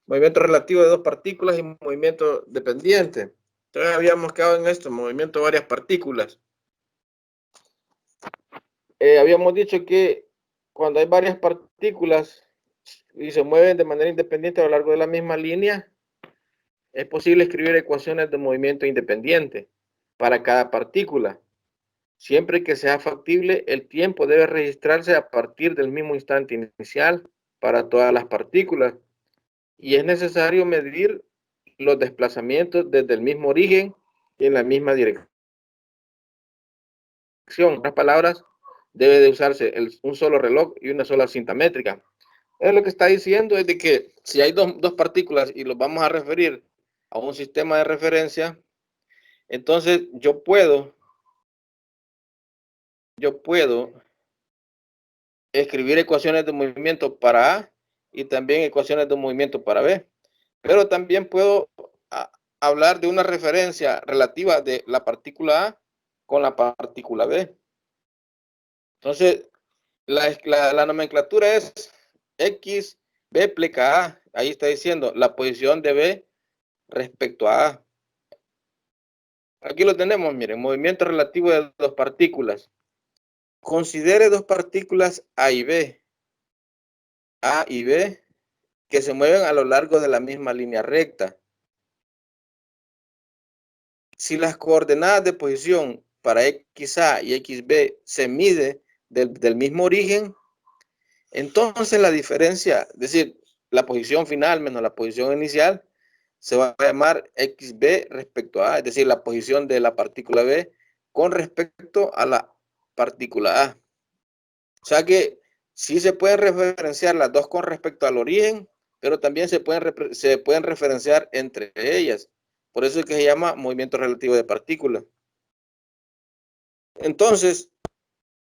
movimiento relativo de dos partículas y movimiento dependiente. Entonces habíamos quedado en esto, movimiento de varias partículas. Habíamos dicho que cuando hay varias partículas y se mueven de manera independiente a lo largo de la misma línea, es posible escribir ecuaciones de movimiento independiente para cada partícula. Siempre que sea factible, el tiempo debe registrarse a partir del mismo instante inicial para todas las partículas. Y es necesario medir los desplazamientos desde el mismo origen y en la misma dirección. En otras palabras, debe de usarse un solo reloj y una sola cinta métrica. Lo que está diciendo es de que si hay dos partículas y los vamos a referir a un sistema de referencia, entonces yo puedo escribir ecuaciones de movimiento para A y también ecuaciones de movimiento para B. Pero también puedo hablar de una referencia relativa de la partícula A con la partícula B. Entonces, la nomenclatura es X, B pleca A. Ahí está diciendo la posición de B respecto a A. Aquí lo tenemos, miren, movimiento relativo de dos partículas. Considere dos partículas A y B, que se mueven a lo largo de la misma línea recta. Si las coordenadas de posición para XA y XB se mide del mismo origen, entonces la diferencia, es decir, la posición final menos la posición inicial, se va a llamar XB respecto a A, es decir, la posición de la partícula B con respecto a la partícula A. O sea que sí se pueden referenciar las dos con respecto al origen, pero también se pueden referenciar entre ellas. Por eso es que se llama movimiento relativo de partículas. Entonces,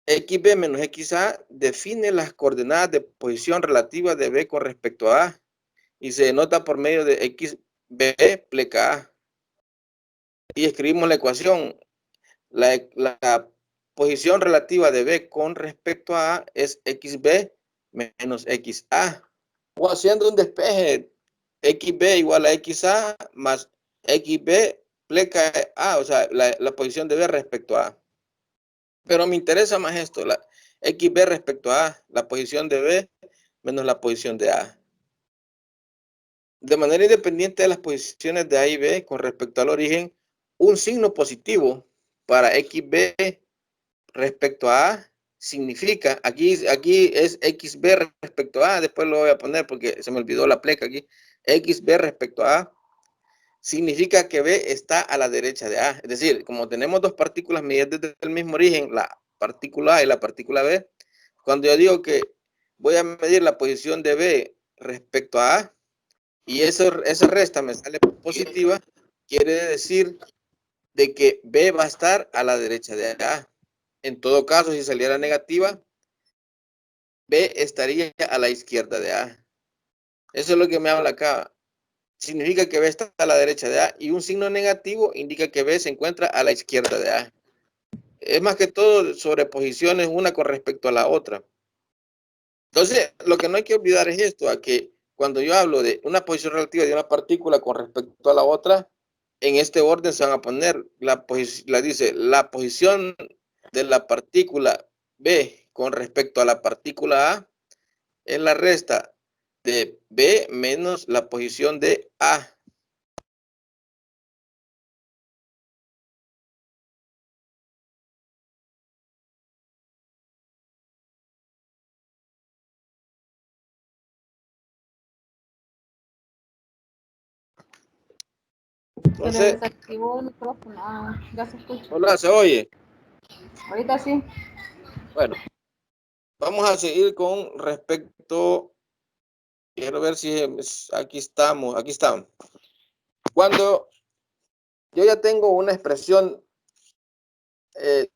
XB menos XA define las coordenadas de posición relativa de B con respecto a A y se denota por medio de XB pleca A. Y escribimos la ecuación. La posición relativa de B con respecto a A es XB menos XA. O haciendo un despeje, XB igual a XA más XB pleca A, o sea, la posición de B respecto a A. Pero me interesa más esto, la XB respecto a A, la posición de B menos la posición de A. De manera independiente de las posiciones de A y B con respecto al origen, un signo positivo para XB respecto a A significa, aquí es XB respecto a A, después lo voy a poner porque se me olvidó la pleca aquí, XB respecto a A, significa que B está a la derecha de A. Es decir, como tenemos dos partículas medidas desde el mismo origen, la partícula A y la partícula B, cuando yo digo que voy a medir la posición de B respecto a A, y esa resta me sale positiva, quiere decir de que B va a estar a la derecha de A. En todo caso, si saliera negativa, B estaría a la izquierda de A. Eso es lo que me habla acá. Significa que B está a la derecha de A y un signo negativo indica que B se encuentra a la izquierda de A. Es más que todo sobre posiciones una con respecto a la otra. Entonces, lo que no hay que olvidar es esto, a que cuando yo hablo de una posición relativa de una partícula con respecto a la otra, en este orden se van a poner la posición de la partícula B con respecto a la partícula A es la resta de B menos la posición de A. Se le Entonces, desactivó el micrófono. Ah, ya se escucha. hola, ¿se oye? Ahorita sí. Bueno, vamos a seguir con respecto, quiero ver si aquí estamos. Cuando yo ya tengo una expresión eh,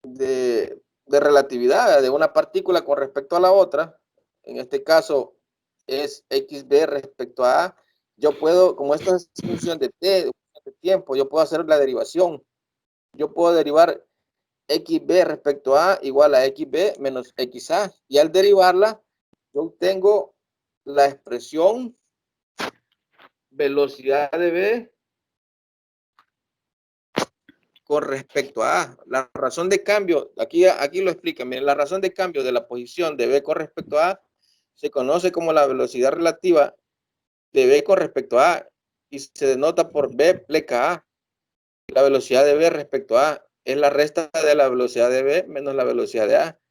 de relatividad de una partícula con respecto a la otra, en este caso es XB respecto a A, yo puedo, como esto es función de T, de tiempo, yo puedo hacer la derivación. Yo puedo derivar XB respecto a A igual a XB menos XA. Y al derivarla, yo obtengo la expresión velocidad de B con respecto a A. La razón de cambio, aquí lo explica, miren, la razón de cambio de la posición de B con respecto a A se conoce como la velocidad relativa de B con respecto a A y se denota por B pleca A. La velocidad de B respecto a A es la resta de la velocidad de B menos la velocidad de A.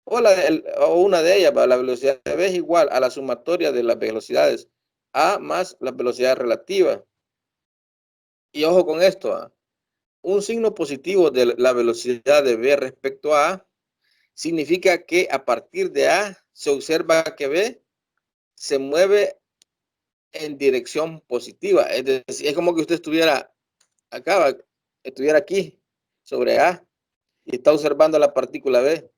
O una de ellas, la velocidad de B es igual a la sumatoria de las velocidades A más la velocidad relativa. Y ojo con esto, un signo positivo de la velocidad de B respecto a A significa que a partir de A se observa que B se mueve en dirección positiva. Es decir, es como que usted estuviera acá, estuviera aquí sobre A y está observando la partícula B.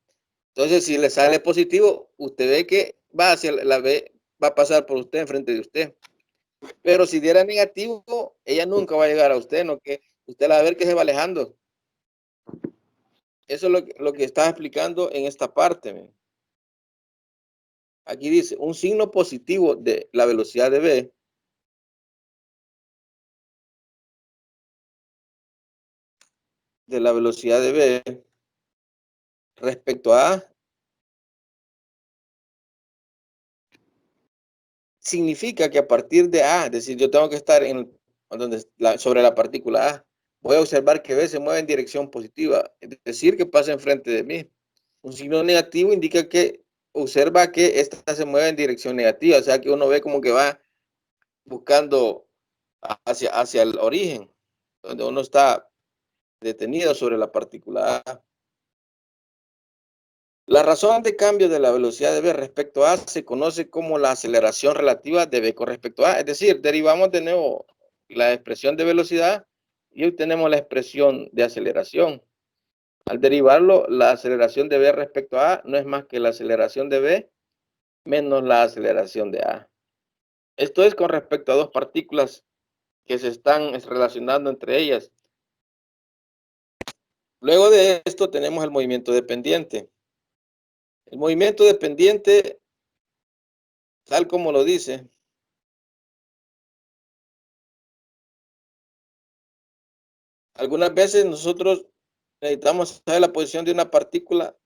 Entonces, si le sale positivo, usted ve que va hacia la B, va a pasar por usted, enfrente de usted. Pero si diera negativo, ella nunca va a llegar a usted, ¿no? Que usted la va a ver que se va alejando. Eso es lo que está explicando en esta parte. Aquí dice, un signo positivo de la velocidad de B respecto a A significa que a partir de A, es decir, yo tengo que estar sobre la partícula A, voy a observar que B se mueve en dirección positiva, es decir, que pasa enfrente de mí. Un signo negativo indica que observa que esta se mueve en dirección negativa, o sea que uno ve como que va buscando hacia el origen, donde uno está detenido sobre la partícula A. La razón de cambio de la velocidad de B respecto a A se conoce como la aceleración relativa de B con respecto a A. Es decir, derivamos de nuevo la expresión de velocidad y obtenemos la expresión de aceleración. Al derivarlo, la aceleración de B respecto a A no es más que la aceleración de B menos la aceleración de A. Esto es con respecto a dos partículas que se están relacionando entre ellas. Luego de esto tenemos el movimiento dependiente. El movimiento dependiente, tal como lo dice, algunas veces nosotros necesitamos saber la posición de una partícula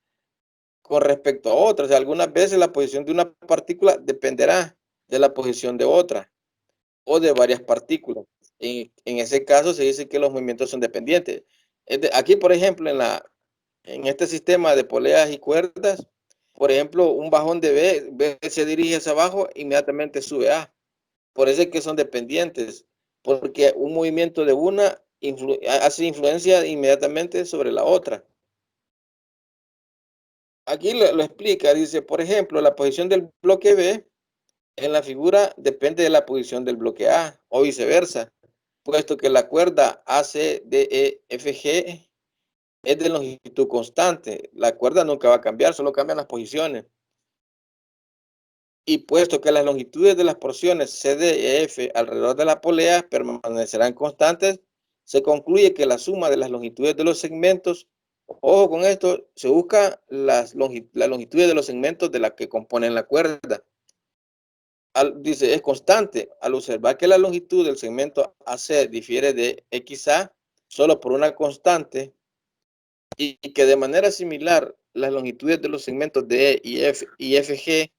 con respecto a otra. O sea, algunas veces la posición de una partícula dependerá de la posición de otra o de varias partículas. En ese caso se dice que los movimientos son dependientes. Aquí, por ejemplo, en este sistema de poleas y cuerdas, por ejemplo, un bajón de B se dirige hacia abajo, inmediatamente sube A. Por eso es que son dependientes, porque un movimiento de una hace influencia inmediatamente sobre la otra. Aquí lo explica, dice, por ejemplo, la posición del bloque B en la figura depende de la posición del bloque A o viceversa, puesto que la cuerda ACDEFG es de longitud constante. La cuerda nunca va a cambiar, solo cambian las posiciones. Y puesto que las longitudes de las porciones CD y F alrededor de la polea permanecerán constantes, se concluye que la suma de las longitudes de los segmentos, ojo con esto, se busca las longitudes de los segmentos de las que componen la cuerda. Dice, es constante. Al observar que la longitud del segmento AC difiere de XA solo por una constante y que de manera similar las longitudes de los segmentos de E y FG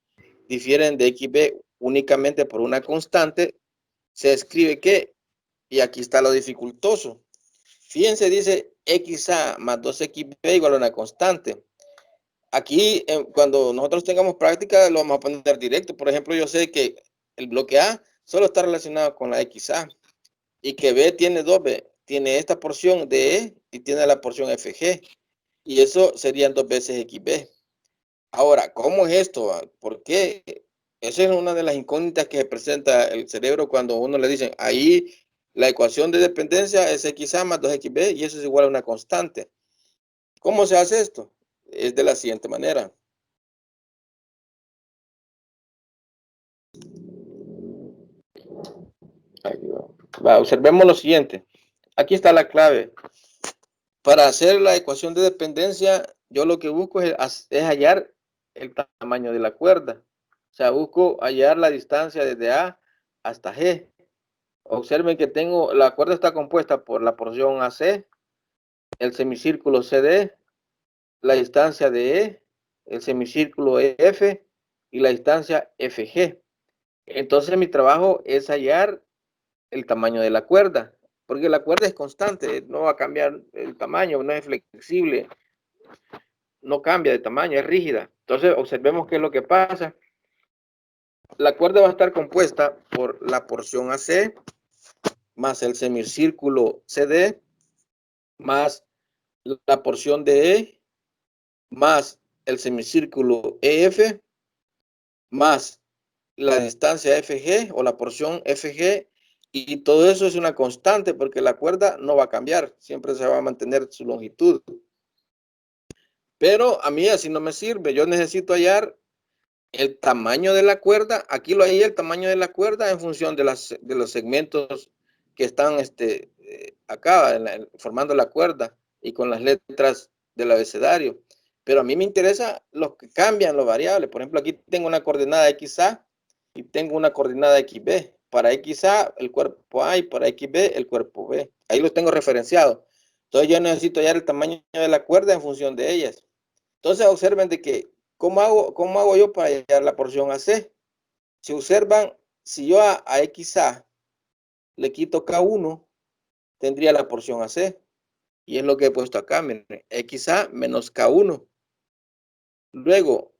difieren de XB únicamente por una constante, se escribe que, y aquí está lo dificultoso, fíjense, dice XA más 2XB igual a una constante. Aquí, cuando nosotros tengamos práctica, lo vamos a poner directo. Por ejemplo, yo sé que el bloque A solo está relacionado con la XA y que B tiene 2B. Tiene esta porción de E y tiene la porción FG. Y eso serían 2 veces XB. Ahora, ¿cómo es esto? ¿Por qué? Esa es una de las incógnitas que presenta el cerebro cuando uno le dicen, ahí la ecuación de dependencia es XA más 2XB y eso es igual a una constante. ¿Cómo se hace esto? Es de la siguiente manera. Observemos lo siguiente. Aquí está la clave. Para hacer la ecuación de dependencia, yo lo que busco es hallar el tamaño de la cuerda. O sea, busco hallar la distancia desde A hasta G. Observen que la cuerda está compuesta por la porción AC, el semicírculo CD, la distancia de E, el semicírculo EF y la distancia FG. Entonces mi trabajo es hallar el tamaño de la cuerda, porque la cuerda es constante, no va a cambiar el tamaño, no es flexible, no cambia de tamaño, es rígida. Entonces observemos qué es lo que pasa. La cuerda va a estar compuesta por la porción AC más el semicírculo CD más la porción de E más el semicírculo EF más la distancia FG o la porción FG, y todo eso es una constante porque la cuerda no va a cambiar, siempre se va a mantener su longitud. Pero a mí así no me sirve, yo necesito hallar el tamaño de la cuerda. Aquí lo hallé el tamaño de la cuerda en función de los segmentos que están acá formando la cuerda y con las letras del abecedario. Pero a mí me interesa los que cambian los variables. Por ejemplo, aquí tengo una coordenada XA y tengo una coordenada XB. Para XA el cuerpo A y para XB el cuerpo B. Ahí los tengo referenciados. Entonces yo necesito hallar el tamaño de la cuerda en función de ellas. Entonces observen de que, ¿cómo hago yo para hallar la porción AC? Si observan, si yo a XA le quito K1, tendría la porción AC. Y es lo que he puesto acá, miren, XA menos K1. Luego,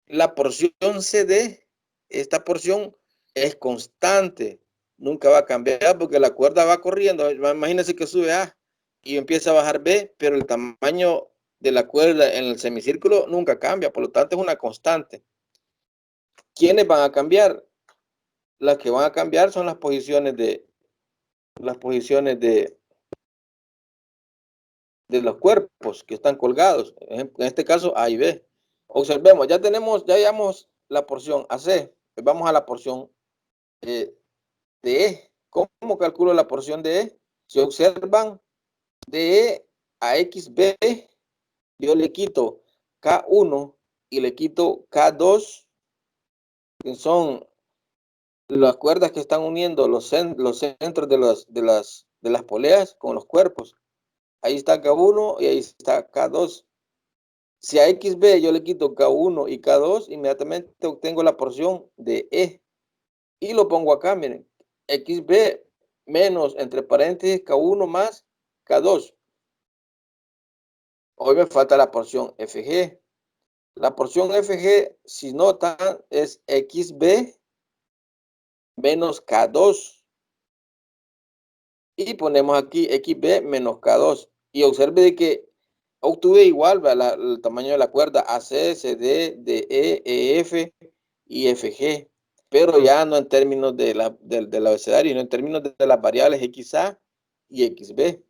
la porción CD, esta porción es constante, nunca va a cambiar porque la cuerda va corriendo. Imagínense que sube A y empieza a bajar B, pero el tamaño de la cuerda en el semicírculo nunca cambia, por lo tanto es una constante. ¿Quiénes van a cambiar? Las que van a cambiar son las posiciones de los cuerpos que están colgados, en este caso A y B. Observemos, ya hallamos la porción AC, vamos a la porción de E. ¿Cómo calculo la porción de E? Si observan, de E a XB, yo le quito K1 y le quito K2, que son las cuerdas que están uniendo los centros de las poleas con los cuerpos. Ahí está K1 y ahí está K2. Si a XB yo le quito K1 y K2, inmediatamente obtengo la porción de E. Y lo pongo acá, miren. XB menos, entre paréntesis, K1 más K2. Hoy me falta la porción FG. La porción FG, si notan, es XB menos K2. Y ponemos aquí XB menos K2. Y observe de que obtuve igual el tamaño de la cuerda AC, CD, DE, EF y FG. Pero ya no en términos del abecedario, sino en términos de las variables XA y XB.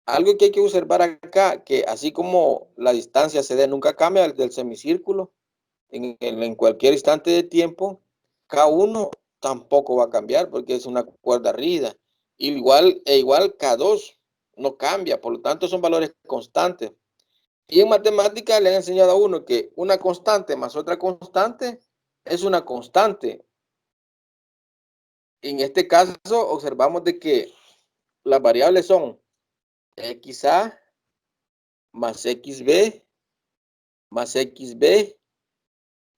Algo que hay que observar acá, que así como la distancia CD nunca cambia del semicírculo, en cualquier instante de tiempo, K1 tampoco va a cambiar porque es una cuerda rígida. Igual K2 no cambia, por lo tanto son valores constantes. Y en matemáticas le han enseñado a uno que una constante más otra constante es una constante. En este caso observamos de que las variables son XA más XB más XB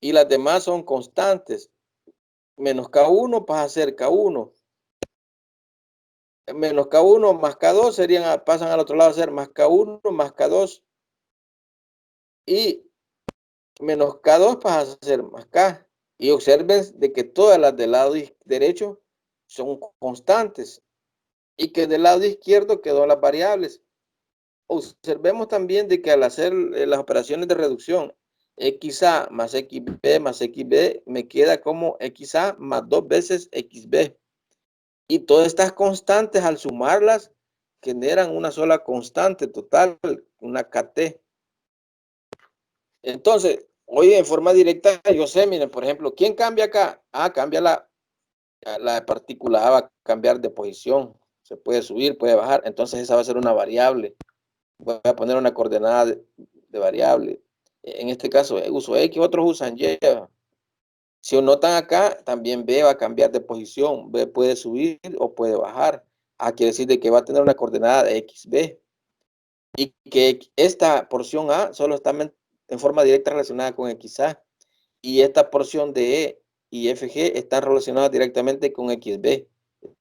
y las demás son constantes. Menos K1 pasa a ser K1. Menos K1 más K2 pasan al otro lado a ser más K1 más K2. Y menos K2 pasa a ser más K. Y observen de que todas las del lado derecho son constantes. Y que del lado izquierdo quedó las variables. Observemos también de que al hacer las operaciones de reducción, XA más XB me queda como XA más 2 veces XB. Y todas estas constantes al sumarlas generan una sola constante total, una KT. Entonces, hoy en forma directa yo sé, miren, por ejemplo, ¿quién cambia acá? Cambia la partícula A, va a cambiar de posición. Se puede subir, puede bajar. Entonces esa va a ser una variable. Voy a poner una coordenada de variable. En este caso uso X, otros usan Y. Si notan acá, también B va a cambiar de posición. B puede subir o puede bajar. Quiere decir de que va a tener una coordenada de XB. Y que esta porción A solo está en forma directa relacionada con XA. Y esta porción de E y FG están relacionadas directamente con XB.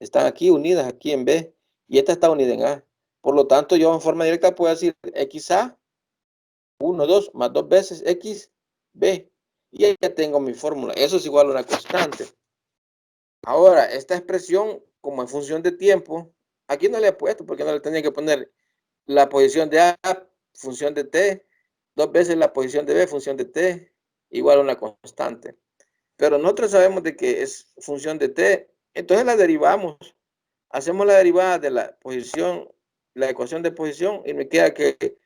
Están aquí unidas, aquí en B. Y esta está unida en A. Por lo tanto, yo en forma directa puedo decir XA, 1, 2, más 2 veces XB. Y ahí ya tengo mi fórmula. Eso es igual a una constante. Ahora, esta expresión, como en función de tiempo, aquí no le he puesto porque no le tenía que poner la posición de A, función de T, 2 veces la posición de B, función de T, igual a una constante. Pero nosotros sabemos de que es función de T, entonces la derivamos. Hacemos la derivada de la posición, la ecuación de posición, y me queda que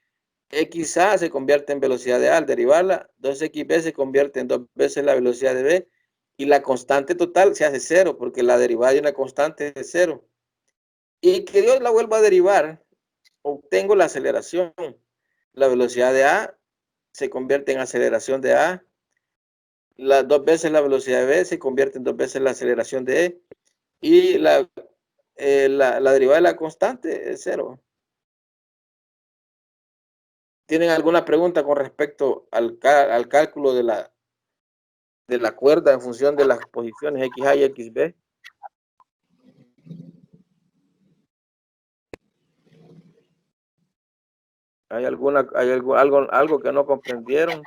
XA se convierte en velocidad de A al derivarla, 2XB se convierte en 2 veces la velocidad de B, y la constante total se hace 0, porque la derivada de una constante es 0. Y que Dios la vuelva a derivar, obtengo la aceleración. La velocidad de A se convierte en aceleración de A, las 2 veces la velocidad de B se convierte en 2 veces la aceleración de E, y la derivada de la constante es 0. ¿Tienen alguna pregunta con respecto al cálculo de la cuerda en función de las posiciones XA y XB? ¿Hay algo que no comprendieron?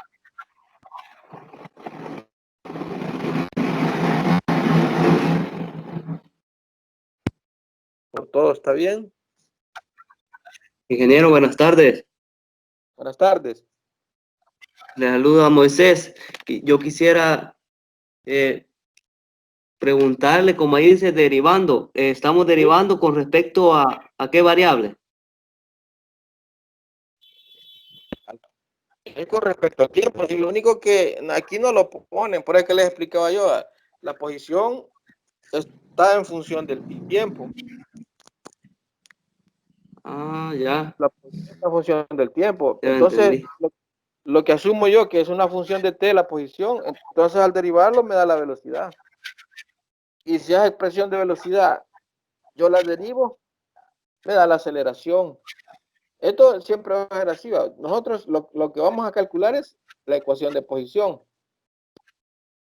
¿Todo está bien? Ingeniero, buenas tardes. Buenas tardes. Le saluda Moisés. Yo quisiera preguntarle, como ahí dice derivando, ¿estamos derivando con respecto a qué variable? Es con respecto al tiempo, y lo único que aquí no lo ponen, por eso que les explicaba yo, la posición está en función del tiempo. Ya. La posición está en función del tiempo. Ya Entonces, entendí. lo que asumo yo que es una función de t la posición, entonces al derivarlo me da la velocidad. Y si es expresión de velocidad, yo la derivo, me da la aceleración. Esto siempre va a ser así. Nosotros lo que vamos a calcular es la ecuación de posición,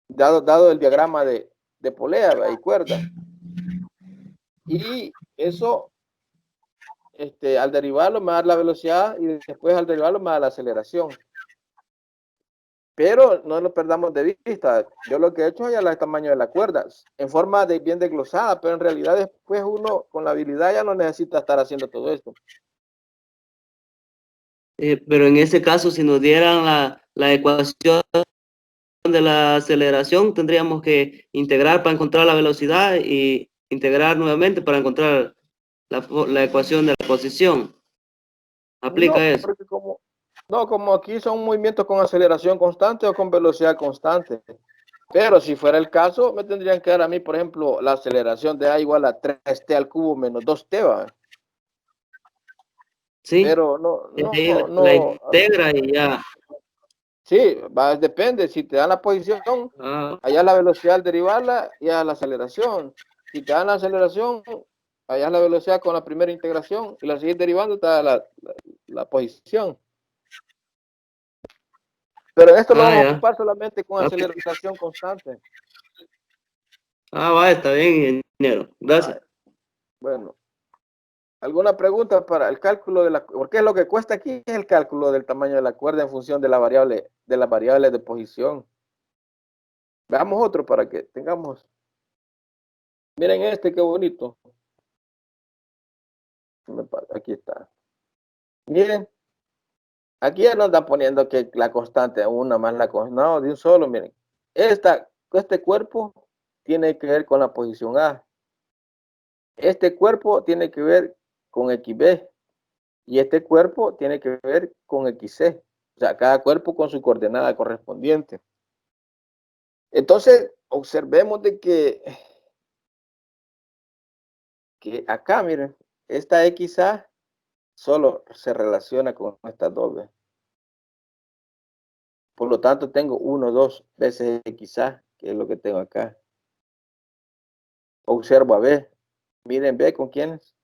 dado el diagrama de polea y cuerda. Y eso, al derivarlo me da la velocidad y después al derivarlo me da la aceleración. Pero no lo perdamos de vista. Yo lo que he hecho es ya el tamaño de la cuerda, en forma de bien desglosada, pero en realidad después uno con la habilidad ya no necesita estar haciendo todo esto. Pero en ese caso, si nos dieran la ecuación de la aceleración, tendríamos que integrar para encontrar la velocidad y integrar nuevamente para encontrar la ecuación de la posición. ¿Aplica No, eso? porque como aquí son movimientos con aceleración constante o con velocidad constante. Pero si fuera el caso, me tendrían que dar a mí, por ejemplo, la aceleración de A igual a 3t al cubo menos 2t, ¿va? Sí, Pero ahí la integra y ya. sí, depende. Si te dan la posición, allá la velocidad al derivarla y a la aceleración. Si te dan la aceleración, allá la velocidad con la primera integración y la sigues derivando, te da la posición. Pero esto lo vamos a Ya. ocupar solamente con aceleración constante. Va, está bien, ingeniero. Gracias. Bueno, ¿alguna pregunta para el cálculo de porque lo que cuesta aquí es el cálculo del tamaño de la cuerda en función de las variables de posición? Veamos otro para que tengamos. Miren este, qué bonito. Aquí está. Miren, aquí ya nos están poniendo que la constante, una más la constante. No, de un solo, miren. Este cuerpo tiene que ver con la posición A. Este cuerpo tiene que ver con XB. Y este cuerpo tiene que ver con XC. O sea, cada cuerpo con su coordenada correspondiente. Entonces, observemos de que acá, miren, esta XA solo se relaciona con esta doble. Por lo tanto, tengo 1, 2 veces XA. que es lo que tengo acá. Observo a B. Miren B con quiénes.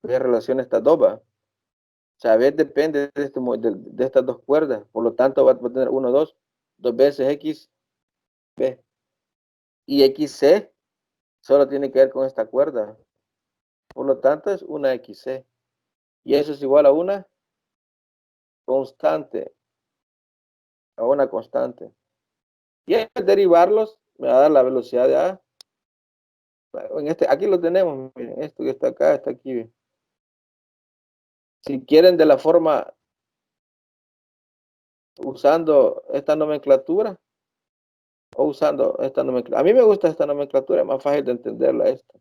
¿Qué relación estas dos va? O sea, B depende de estas dos cuerdas. Por lo tanto, va a tener 1, 2, 2 veces X, B. Y XC solo tiene que ver con esta cuerda. Por lo tanto, es una XC. Y eso es igual a una constante. A una constante. Y al derivarlos, me va a dar la velocidad de A. Aquí lo tenemos, miren, esto que está acá, está aquí. Si quieren de la forma, usando esta nomenclatura, o usando esta nomenclatura. A mí me gusta esta nomenclatura, es más fácil de entenderla esta.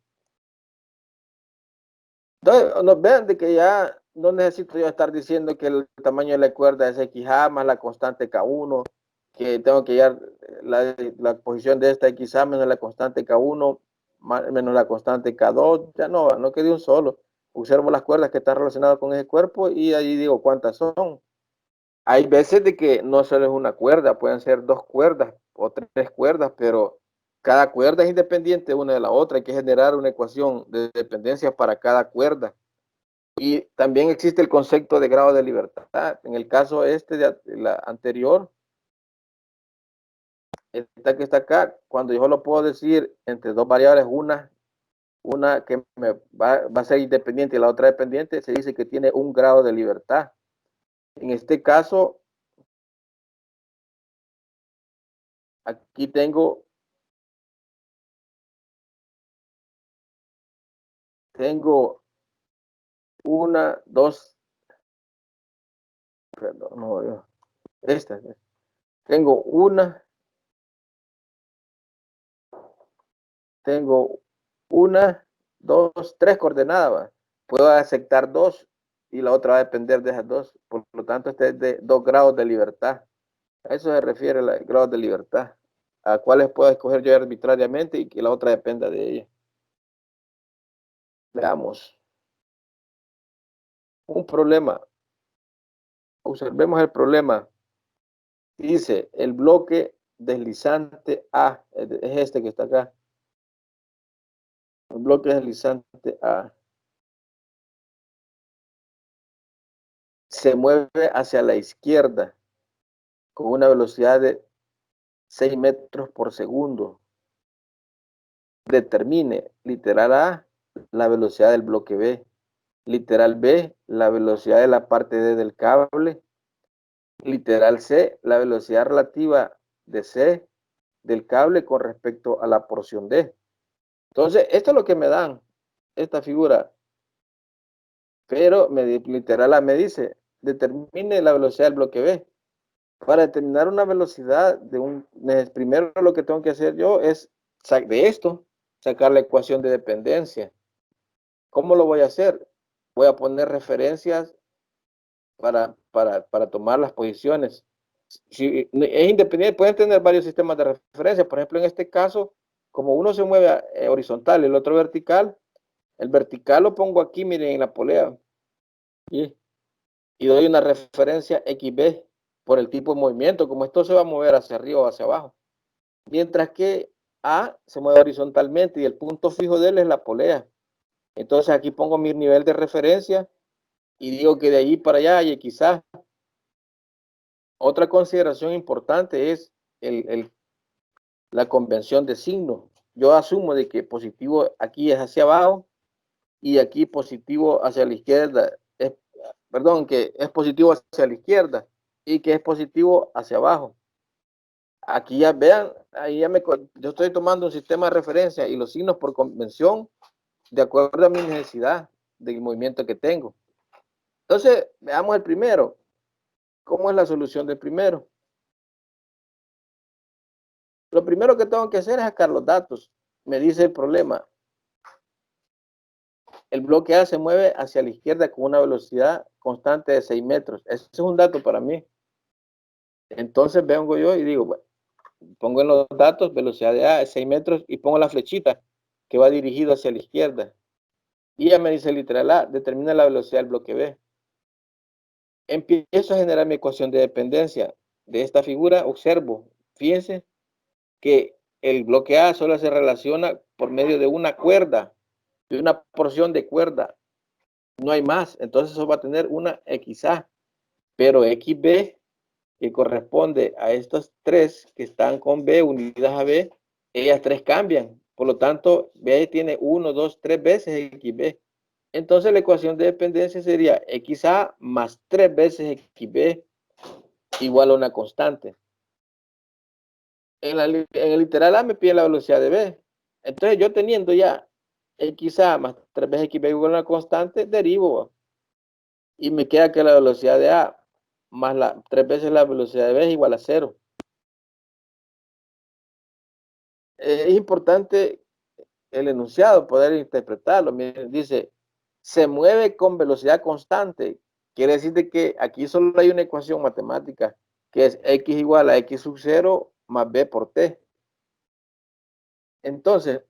Entonces, nos vean de que ya no necesito yo estar diciendo que el tamaño de la cuerda es XA más la constante K1, que tengo que hallar la posición de esta XA menos la constante K1 menos la constante K2, ya no quede un solo. Observo las cuerdas que están relacionadas con ese cuerpo y ahí digo cuántas son. Hay veces de que no solo es una cuerda, pueden ser 2 cuerdas o 3 cuerdas, pero cada cuerda es independiente una de la otra. Hay que generar una ecuación de dependencia para cada cuerda. Y también existe el concepto de grado de libertad. En el caso de la anterior, esta que está acá, cuando yo lo puedo decir entre dos variables, una que va a ser independiente y la otra dependiente, se dice que tiene un grado de libertad. En este caso, aquí tengo 1, 2, perdón, no, esta. Tengo 1, 2, 3 coordenadas. ¿Va? Puedo aceptar 2 y la otra va a depender de esas 2. Por lo tanto, este es de 2 grados de libertad. A eso se refiere el grado de libertad. A cuáles puedo escoger yo arbitrariamente y que la otra dependa de ella. Veamos. Un problema. Observemos el problema. Dice, el bloque deslizante A, es este que está acá. El bloque deslizante A se mueve hacia la izquierda con una velocidad de 6 metros por segundo. Determine, literal A, la velocidad del bloque B. Literal B, la velocidad de la parte D del cable. Literal C, la velocidad relativa de C del cable con respecto a la porción D. Entonces, esto es lo que me dan, esta figura. Pero literal A me dice, determine la velocidad del bloque B. Para determinar una velocidad primero lo que tengo que hacer yo es de esto, sacar la ecuación de dependencia. ¿Cómo lo voy a hacer? Voy a poner referencias para tomar las posiciones. Si es independiente, pueden tener varios sistemas de referencia. Por ejemplo, en este caso, como uno se mueve horizontal y el otro vertical, el vertical lo pongo aquí, miren, en la polea. Y doy una referencia XB por el tipo de movimiento, como esto se va a mover hacia arriba o hacia abajo. Mientras que A se mueve horizontalmente y el punto fijo de él es la polea. Entonces aquí pongo mi nivel de referencia y digo que de ahí para allá hay XA. Otra consideración importante es la convención de signo. Yo asumo de que positivo aquí es hacia abajo y aquí positivo hacia la izquierda. Que es positivo hacia la izquierda y que es positivo hacia abajo. Aquí ya vean, ahí yo estoy tomando un sistema de referencia y los signos por convención de acuerdo a mi necesidad del movimiento que tengo. Entonces, veamos el primero. ¿Cómo es la solución del primero? Lo primero que tengo que hacer es sacar los datos. Me dice el problema. El bloque A se mueve hacia la izquierda con una velocidad constante de 6 metros. Ese es un dato para mí. Entonces vengo yo y digo, bueno, pongo en los datos velocidad de A, 6 metros, y pongo la flechita que va dirigido hacia la izquierda. Y ya me dice literal A, determina la velocidad del bloque B. Empiezo a generar mi ecuación de dependencia. De esta figura observo, fíjense, que el bloque A solo se relaciona por medio de una cuerda, de una porción de cuerda. No hay más. Entonces eso va a tener una XA. Pero XB, que corresponde a estos tres que están con B unidas a B, ellas tres cambian. Por lo tanto, B tiene 1, 2, 3 veces XB. Entonces la ecuación de dependencia sería XA más 3 veces XB igual a una constante. En el literal A me pide la velocidad de B. Entonces yo teniendo ya XA más 3 veces XB igual a una constante, derivo. Y me queda que la velocidad de A más 3 veces la velocidad de B es igual a 0. Es importante el enunciado, poder interpretarlo. Miren, dice, se mueve con velocidad constante. Quiere decir de que aquí solo hay una ecuación matemática, que es X igual a X sub 0 más B por T. Entonces,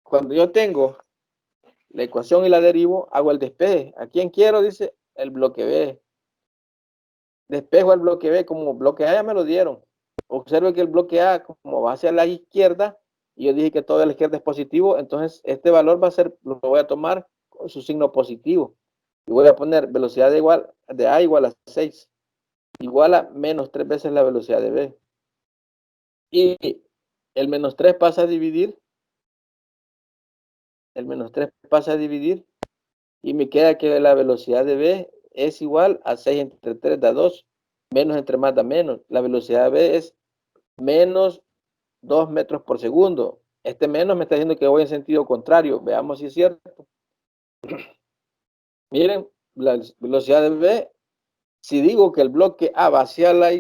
cuando yo tengo la ecuación y la derivo, hago el despeje. ¿A quién quiero? Dice el bloque B. Despejo el bloque B, como bloque A ya me lo dieron. Observe que el bloque A, como va hacia la izquierda, y yo dije que todo a la izquierda es positivo, entonces este valor va a ser, lo voy a tomar con su signo positivo. Y voy a poner velocidad de A igual a 6, igual a menos 3 veces la velocidad de B. Y el menos 3 pasa a dividir, el menos 3 pasa a dividir, y me queda que la velocidad de B es igual a 6 entre 3 da 2, menos entre más da menos. La velocidad de B es menos 2 metros por segundo. Este menos me está diciendo que voy en sentido contrario. Veamos si es cierto. Miren, la velocidad de B, si digo que el bloque A va hacia la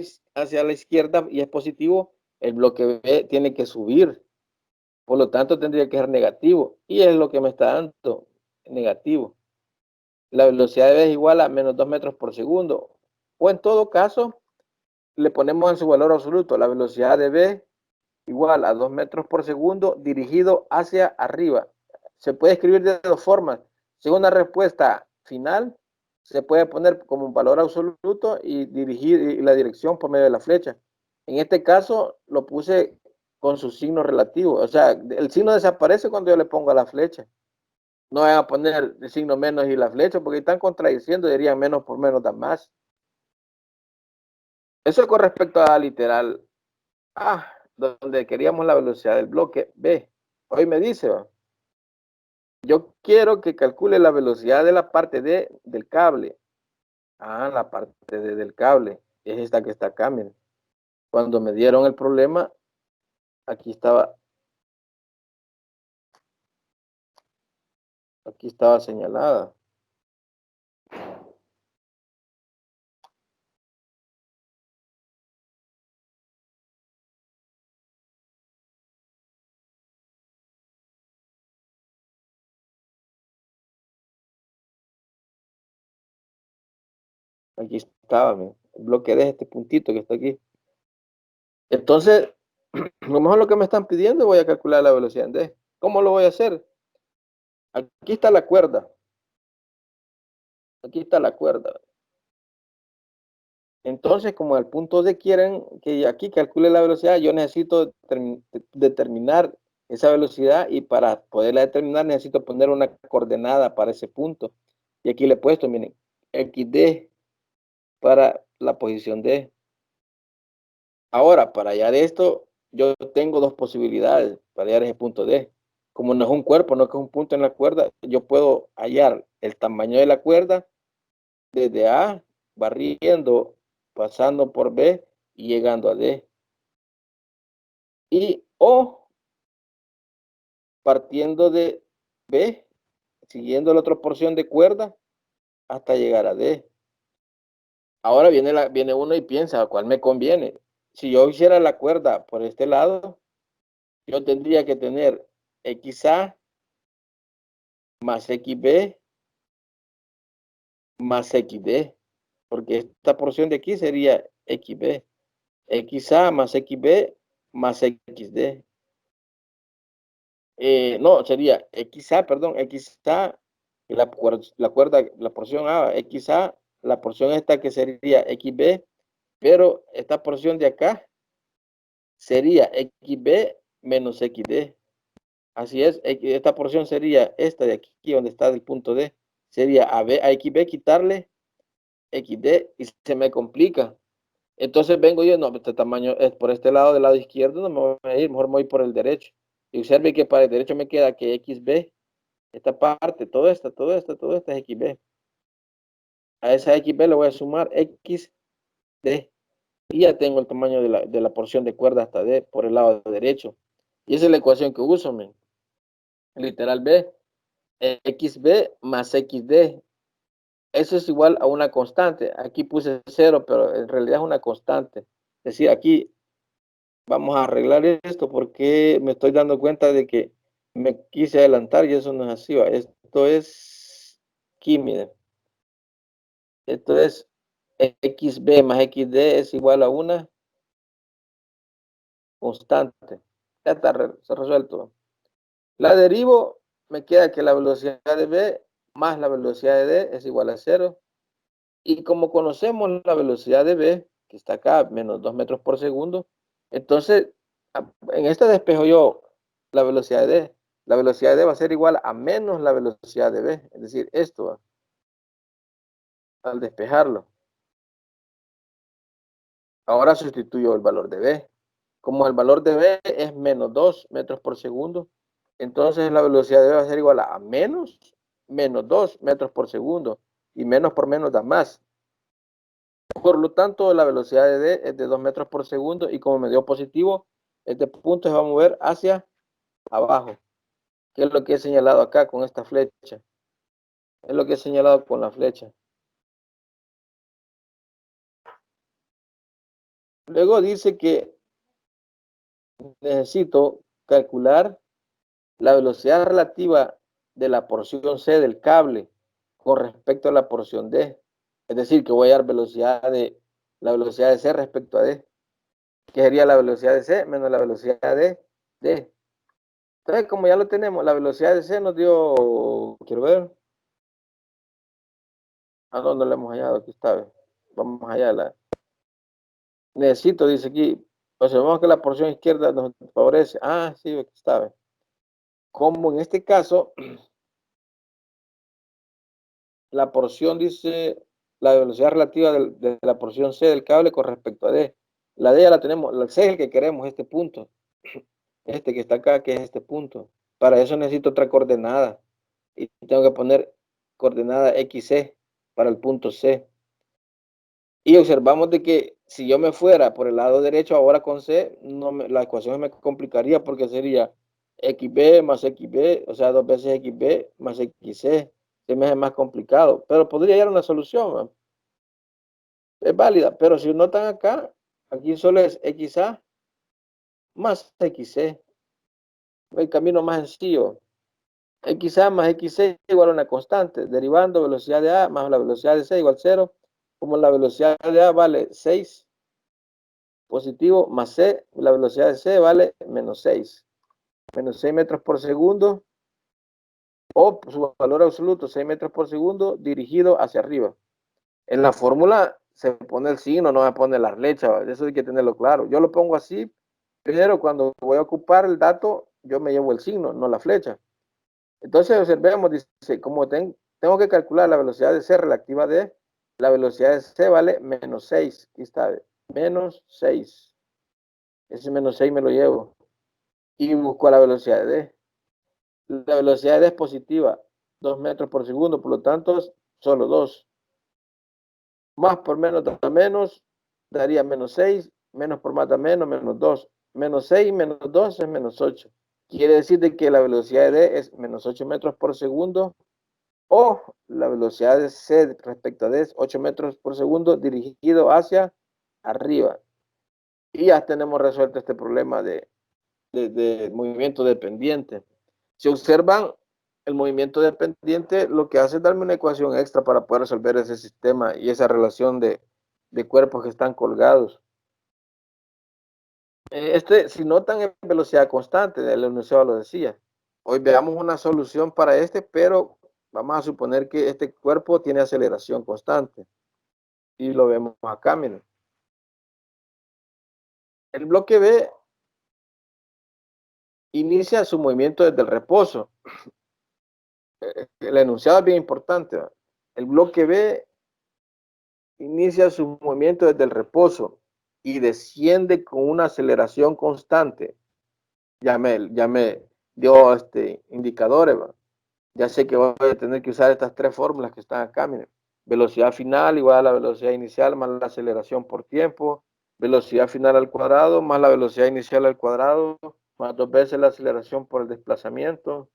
izquierda y es positivo, el bloque B tiene que subir. Por lo tanto, tendría que ser negativo. Y es lo que me está dando negativo. La velocidad de B es igual a menos 2 metros por segundo. O en todo caso, le ponemos en su valor absoluto. La velocidad de B igual a 2 metros por segundo dirigido hacia arriba. Se puede escribir de dos formas. Según la respuesta final, se puede poner como un valor absoluto y dirigir la dirección por medio de la flecha. En este caso, lo puse con su signo relativo. O sea, el signo desaparece cuando yo le pongo a la flecha. No van a poner el signo menos y la flecha porque están contradiciendo, dirían menos por menos da más. Eso con respecto a la literal A, donde queríamos la velocidad del bloque B. Hoy me dice, yo quiero que calcule la velocidad de la parte D del cable. Ah, la parte D del cable. Es esta que está acá, miren. Cuando me dieron el problema, aquí estaba señalada. Aquí estaba, miren. El bloque D es este puntito que está aquí. Entonces, lo mejor lo que me están pidiendo, voy a calcular la velocidad en D. ¿Cómo lo voy a hacer? Aquí está la cuerda. Aquí está la cuerda. Entonces, como al punto D quieren que aquí calcule la velocidad, yo necesito determinar esa velocidad y para poderla determinar necesito poner una coordenada para ese punto. Y aquí le he puesto, miren, XD para la posición D. Ahora, para hallar esto, yo tengo dos posibilidades para hallar ese punto D. Como no es un cuerpo, no es que es un punto en la cuerda, yo puedo hallar el tamaño de la cuerda desde A, barriendo, pasando por B y llegando a D. Y O partiendo de B, siguiendo la otra porción de cuerda hasta llegar a D. Ahora viene uno y piensa, ¿cuál me conviene? Si yo hiciera la cuerda por este lado, yo tendría que tener XA más XB más XD, porque esta porción de aquí sería XB. XA más XB más XD. No, sería XA, perdón, XA, la cuerda, la porción A, XA, la porción esta que sería XB, pero esta porción de acá sería XB menos XD. Así es, esta porción sería esta de aquí, donde está el punto D. Sería a XB quitarle XD y se me complica. Entonces vengo yo, no, este tamaño es por este lado, del lado izquierdo, no me voy a ir, mejor me voy por el derecho. Y observe que para el derecho me queda que XB, esta parte, todo esta es XB. A esa XB le voy a sumar XD. Y ya tengo el tamaño de la porción de cuerda hasta D por el lado derecho. Y esa es la ecuación que uso, men. Literal B, XB más XD. Eso es igual a una constante. Aquí puse 0, pero en realidad es una constante. Es decir, aquí vamos a arreglar esto porque me estoy dando cuenta de que me quise adelantar y eso no es así. Esto es química. Esto es XB más XD es igual a una constante. Ya está resuelto. La derivo, me queda que la velocidad de B más la velocidad de D es igual a 0. Y como conocemos la velocidad de B, que está acá, menos 2 metros por segundo, entonces en este despejo yo la velocidad de D. La velocidad de D va a ser igual a menos la velocidad de B. Es decir, esto al despejarlo. Ahora sustituyo el valor de B. Como el valor de B es menos 2 metros por segundo, entonces la velocidad de B va a ser igual a menos 2 metros por segundo. Y menos por menos da más. Por lo tanto, la velocidad de D es de 2 metros por segundo y como me dio positivo, este punto se va a mover hacia abajo. ¿Qué es lo que he señalado acá con esta flecha? Es lo que he señalado con la flecha. Luego dice que necesito calcular la velocidad relativa de la porción C del cable con respecto a la porción D. Es decir, que voy a dar la velocidad de C respecto a D, que sería la velocidad de C menos la velocidad de D. Entonces, como ya lo tenemos, la velocidad de C nos dio, quiero ver, ¿a dónde lo hemos hallado? Aquí está, vamos allá. Necesito, dice aquí, observamos que la porción izquierda nos favorece. Ah, sí, aquí está. Como en este caso, la porción dice, la velocidad relativa de la porción C del cable con respecto a D. La D ya la tenemos, la C es el que queremos, este punto. Este que está acá, que es este punto. Para eso necesito otra coordenada. Y tengo que poner coordenada XC para el punto C. Y observamos de que si yo me fuera por el lado derecho ahora con C, la ecuación me complicaría porque sería XB más XB, o sea, 2 veces XB más XC. Se me hace más complicado, pero podría hallar una solución, ¿no? Es válida, pero si notan acá, aquí solo es XA más XC. El camino más sencillo. XA más XC igual a una constante, derivando velocidad de A más la velocidad de C igual 0, como la velocidad de A vale 6 positivo más C, la velocidad de C vale menos 6 metros por segundo, o su valor absoluto, 6 metros por segundo, dirigido hacia arriba. En la fórmula se pone el signo, no se pone la flecha, eso hay que tenerlo claro. Yo lo pongo así, pero cuando voy a ocupar el dato, yo me llevo el signo, no la flecha. Entonces observemos, dice, como tengo que calcular la velocidad de C relativa de la velocidad de C vale menos 6. Aquí está, menos 6. Ese menos 6 me lo llevo. Y busco la velocidad de D. La velocidad de D es positiva, 2 metros por segundo, por lo tanto, solo 2. Más por menos da menos, daría menos 6, menos por más da menos 2. Menos 6 menos 2 es menos 8. Quiere decir de que la velocidad de D es menos 8 metros por segundo, o la velocidad de C respecto a D es 8 metros por segundo dirigido hacia arriba. Y ya tenemos resuelto este problema de movimiento dependiente. Si observan, el movimiento dependiente lo que hace es darme una ecuación extra para poder resolver ese sistema y esa relación de cuerpos que están colgados. Si notan, es velocidad constante, el enunciado lo decía. Hoy veamos una solución para pero vamos a suponer que este cuerpo tiene aceleración constante. Y lo vemos acá, miren. El bloque B inicia su movimiento desde el reposo. El enunciado es bien importante, ¿va? El bloque B inicia su movimiento desde el reposo y desciende con una aceleración constante. Ya me dio indicadores, ¿va? Ya sé que voy a tener que usar estas tres fórmulas que están acá, miren. Velocidad final igual a la velocidad inicial más la aceleración por tiempo. Velocidad final al cuadrado más la velocidad inicial al cuadrado más 2 veces la aceleración por el desplazamiento.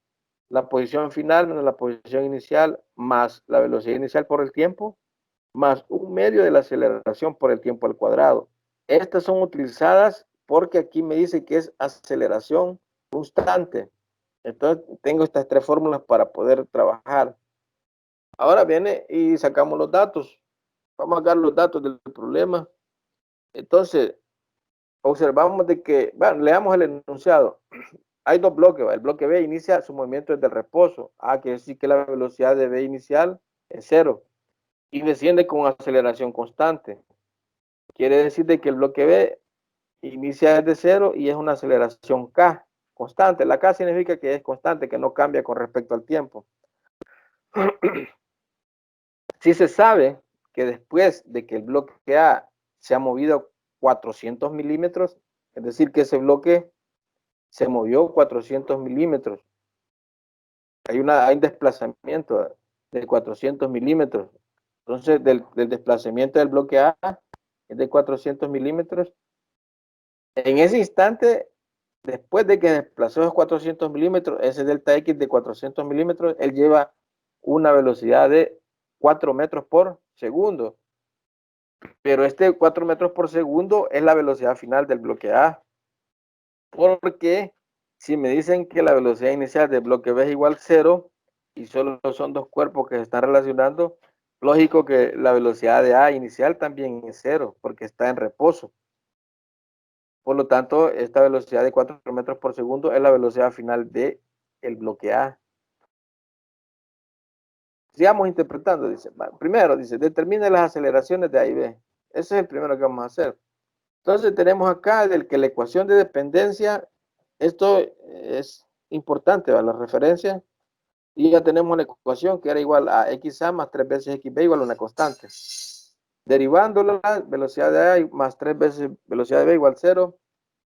La posición final menos la posición inicial más la velocidad inicial por el tiempo más 1/2 de la aceleración por el tiempo al cuadrado. Estas son utilizadas porque aquí me dice que es aceleración constante. Entonces tengo estas tres fórmulas para poder trabajar. Ahora viene y sacamos los datos. Vamos a sacar los datos del problema. Entonces, observamos de que, bueno, leamos el enunciado. Hay dos bloques. El bloque B inicia su movimiento desde el reposo. Quiere decir que la velocidad de B inicial es 0 y desciende con aceleración constante. Quiere decir de que el bloque B inicia desde 0 y es una aceleración K constante. La K significa que es constante, que no cambia con respecto al tiempo. Si se sabe que después de que el bloque A se ha movido 400 milímetros, es decir, que ese bloque se movió 400 milímetros, hay un desplazamiento de 400 milímetros. Entonces, del desplazamiento del bloque A es de 400 milímetros. En ese instante, después de que desplazó esos 400 milímetros, ese delta X de 400 milímetros, él lleva una velocidad de 4 metros por segundo. Pero este 4 metros por segundo es la velocidad final del bloque A. Porque si me dicen que la velocidad inicial del bloque B es igual a 0 y solo son dos cuerpos que se están relacionando, lógico que la velocidad de A inicial también es 0 porque está en reposo. Por lo tanto, esta velocidad de 4 metros por segundo es la velocidad final del bloque A. Sigamos interpretando, dice. Primero, dice, determine las aceleraciones de A y B. Ese es el primero que vamos a hacer. Entonces tenemos acá del que la ecuación de dependencia, esto es importante, ¿va? La referencia, y ya tenemos la ecuación que era igual a XA más 3 veces XB igual a una constante. Derivándola, velocidad de A más 3 veces velocidad de B igual 0,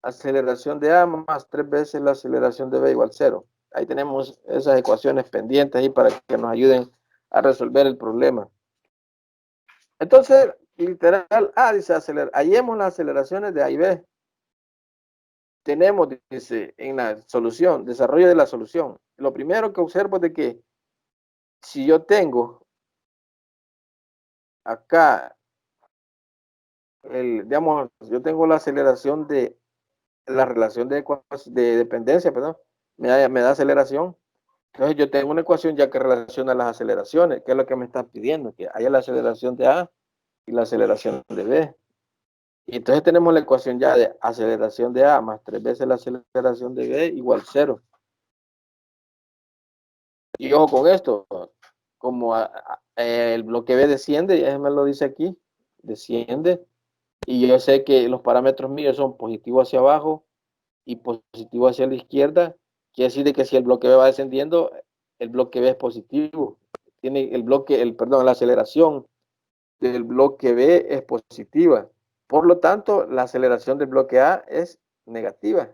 aceleración de A más 3 veces la aceleración de B igual 0. Ahí tenemos esas ecuaciones pendientes ahí para que nos ayuden a resolver el problema. Entonces, literal, dice, hallemos las aceleraciones de A y B. Tenemos, dice, en la solución, desarrollo de la solución. Lo primero que observo es de que si yo tengo acá, digamos, yo tengo la aceleración de la relación de dependencia, perdón, me da aceleración. Entonces yo tengo una ecuación ya que relaciona las aceleraciones, que es lo que me están pidiendo, que haya la aceleración de A y la aceleración de B. Y entonces tenemos la ecuación ya de aceleración de A más 3 veces la aceleración de B igual 0. Y ojo con esto, como el bloque B desciende, ya me lo dice aquí, desciende, y yo sé que los parámetros míos son positivo hacia abajo y positivo hacia la izquierda, quiere decir de que si el bloque B va descendiendo, el bloque B es positivo. Tiene la aceleración del bloque B es positiva. Por lo tanto, la aceleración del bloque A es negativa.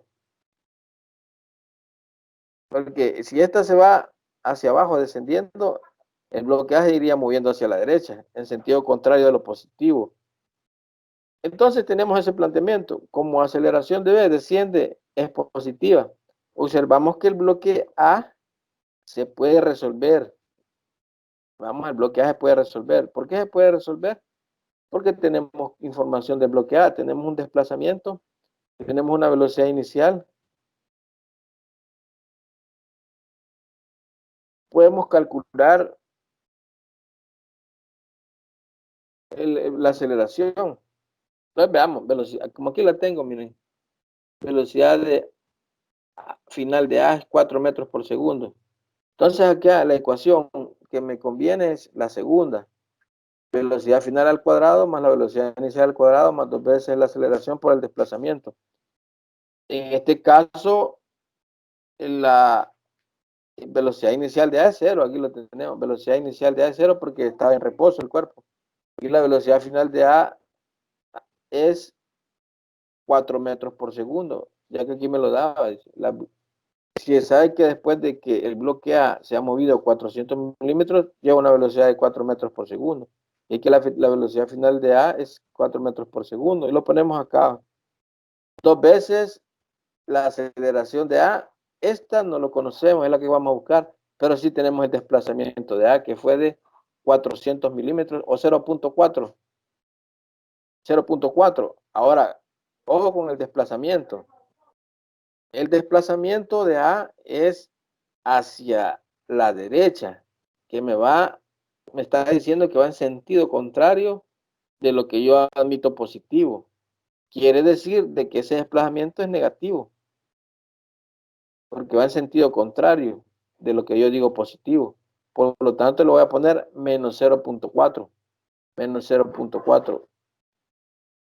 Porque si esta se va hacia abajo descendiendo, el bloque A se iría moviendo hacia la derecha, en sentido contrario de lo positivo. Entonces tenemos ese planteamiento. Como aceleración de B desciende, es positiva. Observamos que el bloque A se puede resolver. Vamos, el bloque A se puede resolver. ¿Por qué se puede resolver? Porque tenemos información del bloque A, tenemos un desplazamiento, tenemos una velocidad inicial. Podemos calcular la aceleración. Entonces veamos, velocidad, como aquí la tengo, miren, velocidad final de A es 4 metros por segundo. Entonces acá la ecuación que me conviene es la segunda. Velocidad final al cuadrado más la velocidad inicial al cuadrado más 2 veces la aceleración por el desplazamiento. En este caso, la velocidad inicial de A es 0, aquí lo tenemos, velocidad inicial de A es 0 porque estaba en reposo el cuerpo. Y la velocidad final de A es 4 metros por segundo, ya que aquí me lo daba. Si sabe que después de que el bloque A se ha movido 400 milímetros, lleva una velocidad de 4 metros por segundo. Y que la velocidad final de A es 4 metros por segundo. Y lo ponemos acá. 2 veces la aceleración de A. Esta no lo conocemos, es la que vamos a buscar. Pero sí tenemos el desplazamiento de A, que fue de 400 milímetros o 0.4. 0.4. Ahora, ojo con el desplazamiento. El desplazamiento de A es hacia la derecha, que me está diciendo que va en sentido contrario de lo que yo admito positivo. Quiere decir de que ese desplazamiento es negativo, porque va en sentido contrario de lo que yo digo positivo. Por lo tanto, le voy a poner menos 0.4. Menos 0.4.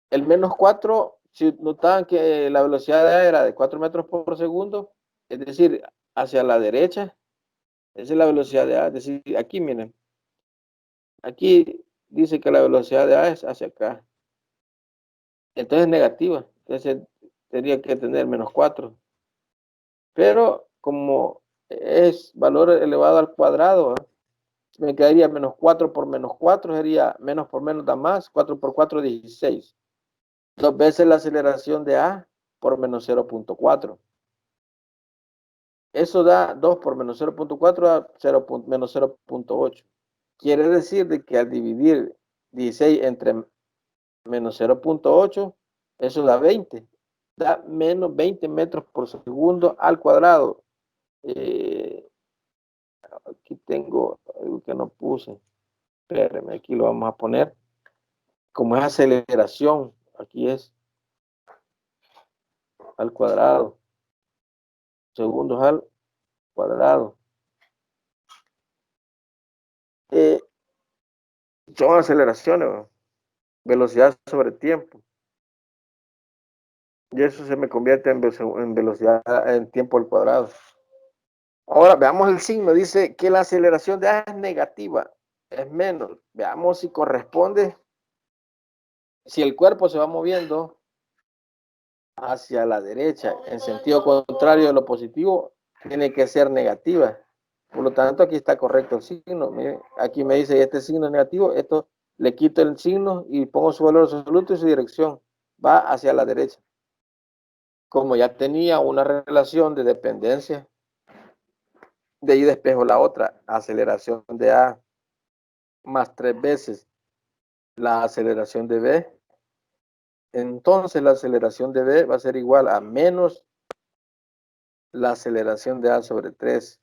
El menos 4, si notaban que la velocidad de A era de 4 metros por segundo, es decir, hacia la derecha, esa es la velocidad de A. Es decir, aquí miren, aquí dice que la velocidad de A es hacia acá. Entonces es negativa. Entonces tendría que tener menos 4. Pero como es valor elevado al cuadrado, me quedaría menos 4 por menos 4, sería menos por menos da más, 4 por 4, 16. 2 veces la aceleración de A por menos 0.4. Eso da 2 por menos 0.4 da 0, menos 0.8. Quiere decir de que al dividir 16 entre menos 0.8, eso da 20. Da menos 20 metros por segundo al cuadrado. Aquí tengo algo que no puse. Espérenme, aquí lo vamos a poner. Como es aceleración, aquí es al cuadrado. Segundos al cuadrado. Son aceleraciones, ¿no? Velocidad sobre tiempo. Y eso se me convierte en velocidad en tiempo al cuadrado. Ahora veamos el signo. Dice que la aceleración de A es negativa, es menos. Veamos si corresponde. Si el cuerpo se va moviendo hacia la derecha en sentido contrario de lo positivo, tiene que ser negativa. Por lo tanto, aquí está correcto el signo. Miren, aquí me dice este signo es negativo. Esto le quito el signo y pongo su valor absoluto y su dirección. Va hacia la derecha. Como ya tenía una relación de dependencia, de ahí despejo la otra. Aceleración de A más 3 veces la aceleración de B. Entonces la aceleración de B va a ser igual a menos la aceleración de A sobre 3.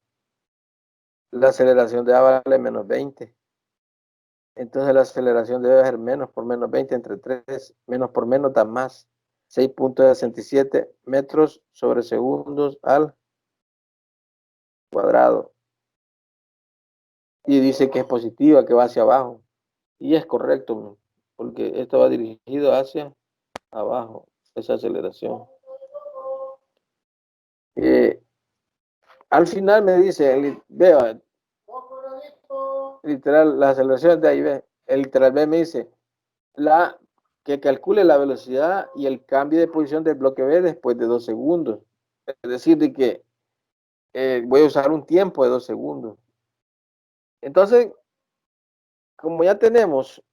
La aceleración de A vale menos 20. Entonces la aceleración debe ser menos por menos 20 entre 3. Menos por menos da más. 6.67 metros sobre segundos al cuadrado. Y dice que es positiva, que va hacia abajo. Y es correcto, porque esto va dirigido hacia abajo, esa aceleración. Al final me dice, veo, literal, la aceleración de ahí, ve, el literal B me dice, que calcule la velocidad y el cambio de posición del bloque B después de 2 segundos. Es decir, de que voy a usar un tiempo de 2 segundos. Entonces, como ya tenemos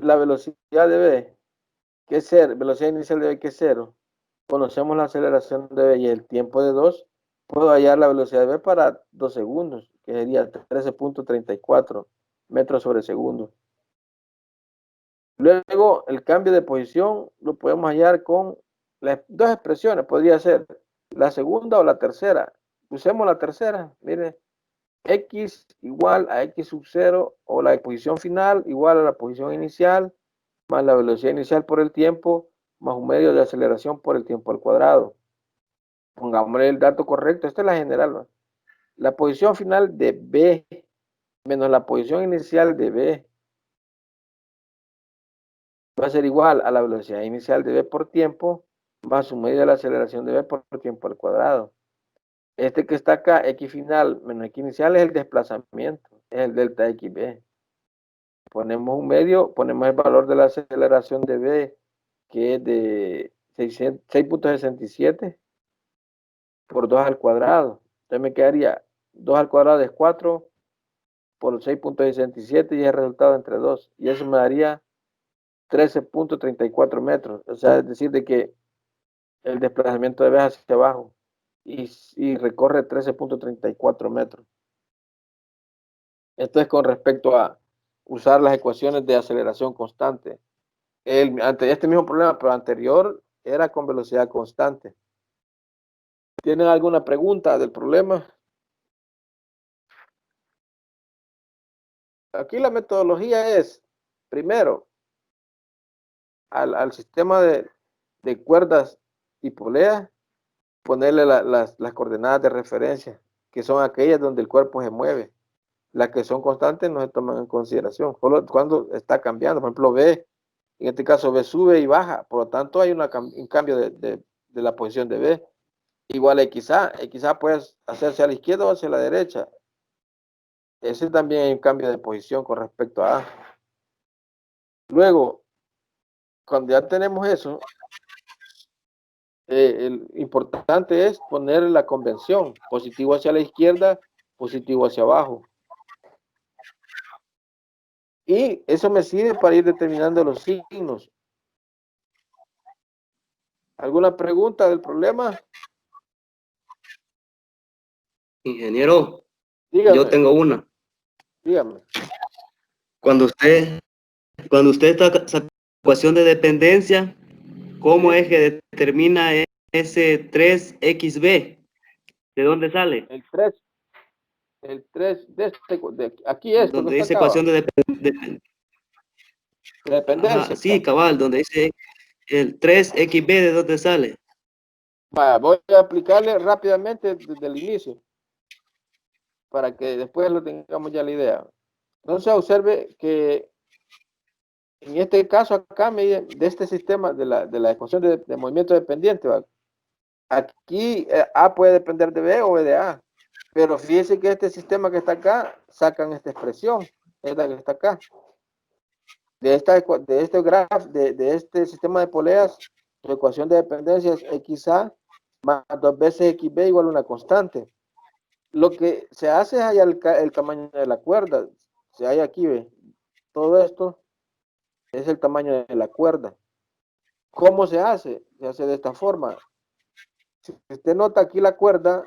la velocidad de B, que es 0, velocidad inicial de B que es 0, conocemos la aceleración de B y el tiempo de 2, puedo hallar la velocidad de B para 2 segundos, que sería 13.34 metros sobre segundo. Luego, el cambio de posición lo podemos hallar con las dos expresiones. Podría ser la segunda o la tercera. Usemos la tercera. Miren, x igual a x sub 0 o la posición final igual a la posición inicial más la velocidad inicial por el tiempo más un medio de aceleración por el tiempo al cuadrado. Pongámosle el dato correcto. Esta es la general, ¿no? La posición final de B menos la posición inicial de B va a ser igual a la velocidad inicial de B por tiempo más un medio de la aceleración de B por tiempo al cuadrado. Este que está acá, X final menos X inicial, es el desplazamiento, es el delta XB. Ponemos un medio, ponemos el valor de la aceleración de B, que es de 6.67 por 2 al cuadrado. Entonces me quedaría 2 al cuadrado es 4 por 6.67 y el resultado entre 2. Y eso me daría 13.34 metros. O sea, es decir, de que el desplazamiento de B hacia abajo y recorre 13.34 metros. Esto es con respecto a usar las ecuaciones de aceleración constante. Ante este mismo problema, pero anterior, era con velocidad constante. ¿Tienen alguna pregunta del problema? Aquí la metodología es, primero, al sistema de cuerdas y poleas, ponerle las coordenadas de referencia, que son aquellas donde el cuerpo se mueve. Las que son constantes no se toman en consideración, solo cuando está cambiando. Por ejemplo, B, en este caso B sube y baja, por lo tanto hay un cambio de la posición de B. Igual XA puede hacerse a la izquierda o hacia la derecha. Ese también hay un cambio de posición con respecto a A. Luego, cuando ya tenemos eso, el importante es poner la convención, positivo hacia la izquierda, positivo hacia abajo. Y eso me sirve para ir determinando los signos. ¿Alguna pregunta del problema? Ingeniero, Dígame, yo tengo una. dígame. Cuando usted está sacando ecuación de dependencia, ¿cómo es que determina ese 3xb? ¿De dónde sale? El 3 aquí esto que Donde está dice acá, ecuación de dependencia. Ajá, sí, cabal, donde dice el 3xb, ¿de dónde sale? Voy a aplicarle rápidamente desde el inicio, para que después lo tengamos ya la idea. Entonces observe que en este caso acá, de este sistema de la ecuación de movimiento dependiente, ¿va? Aquí A puede depender de B o B de A, pero fíjese que este sistema que está acá, sacan esta expresión, esta que está acá. De este sistema de poleas, su ecuación de dependencia es XA más 2 veces XB igual a una constante. Lo que se hace es hallar el tamaño de la cuerda. Se halla aquí, ve. Todo esto es el tamaño de la cuerda. ¿Cómo se hace? Se hace de esta forma. Si usted nota aquí la cuerda,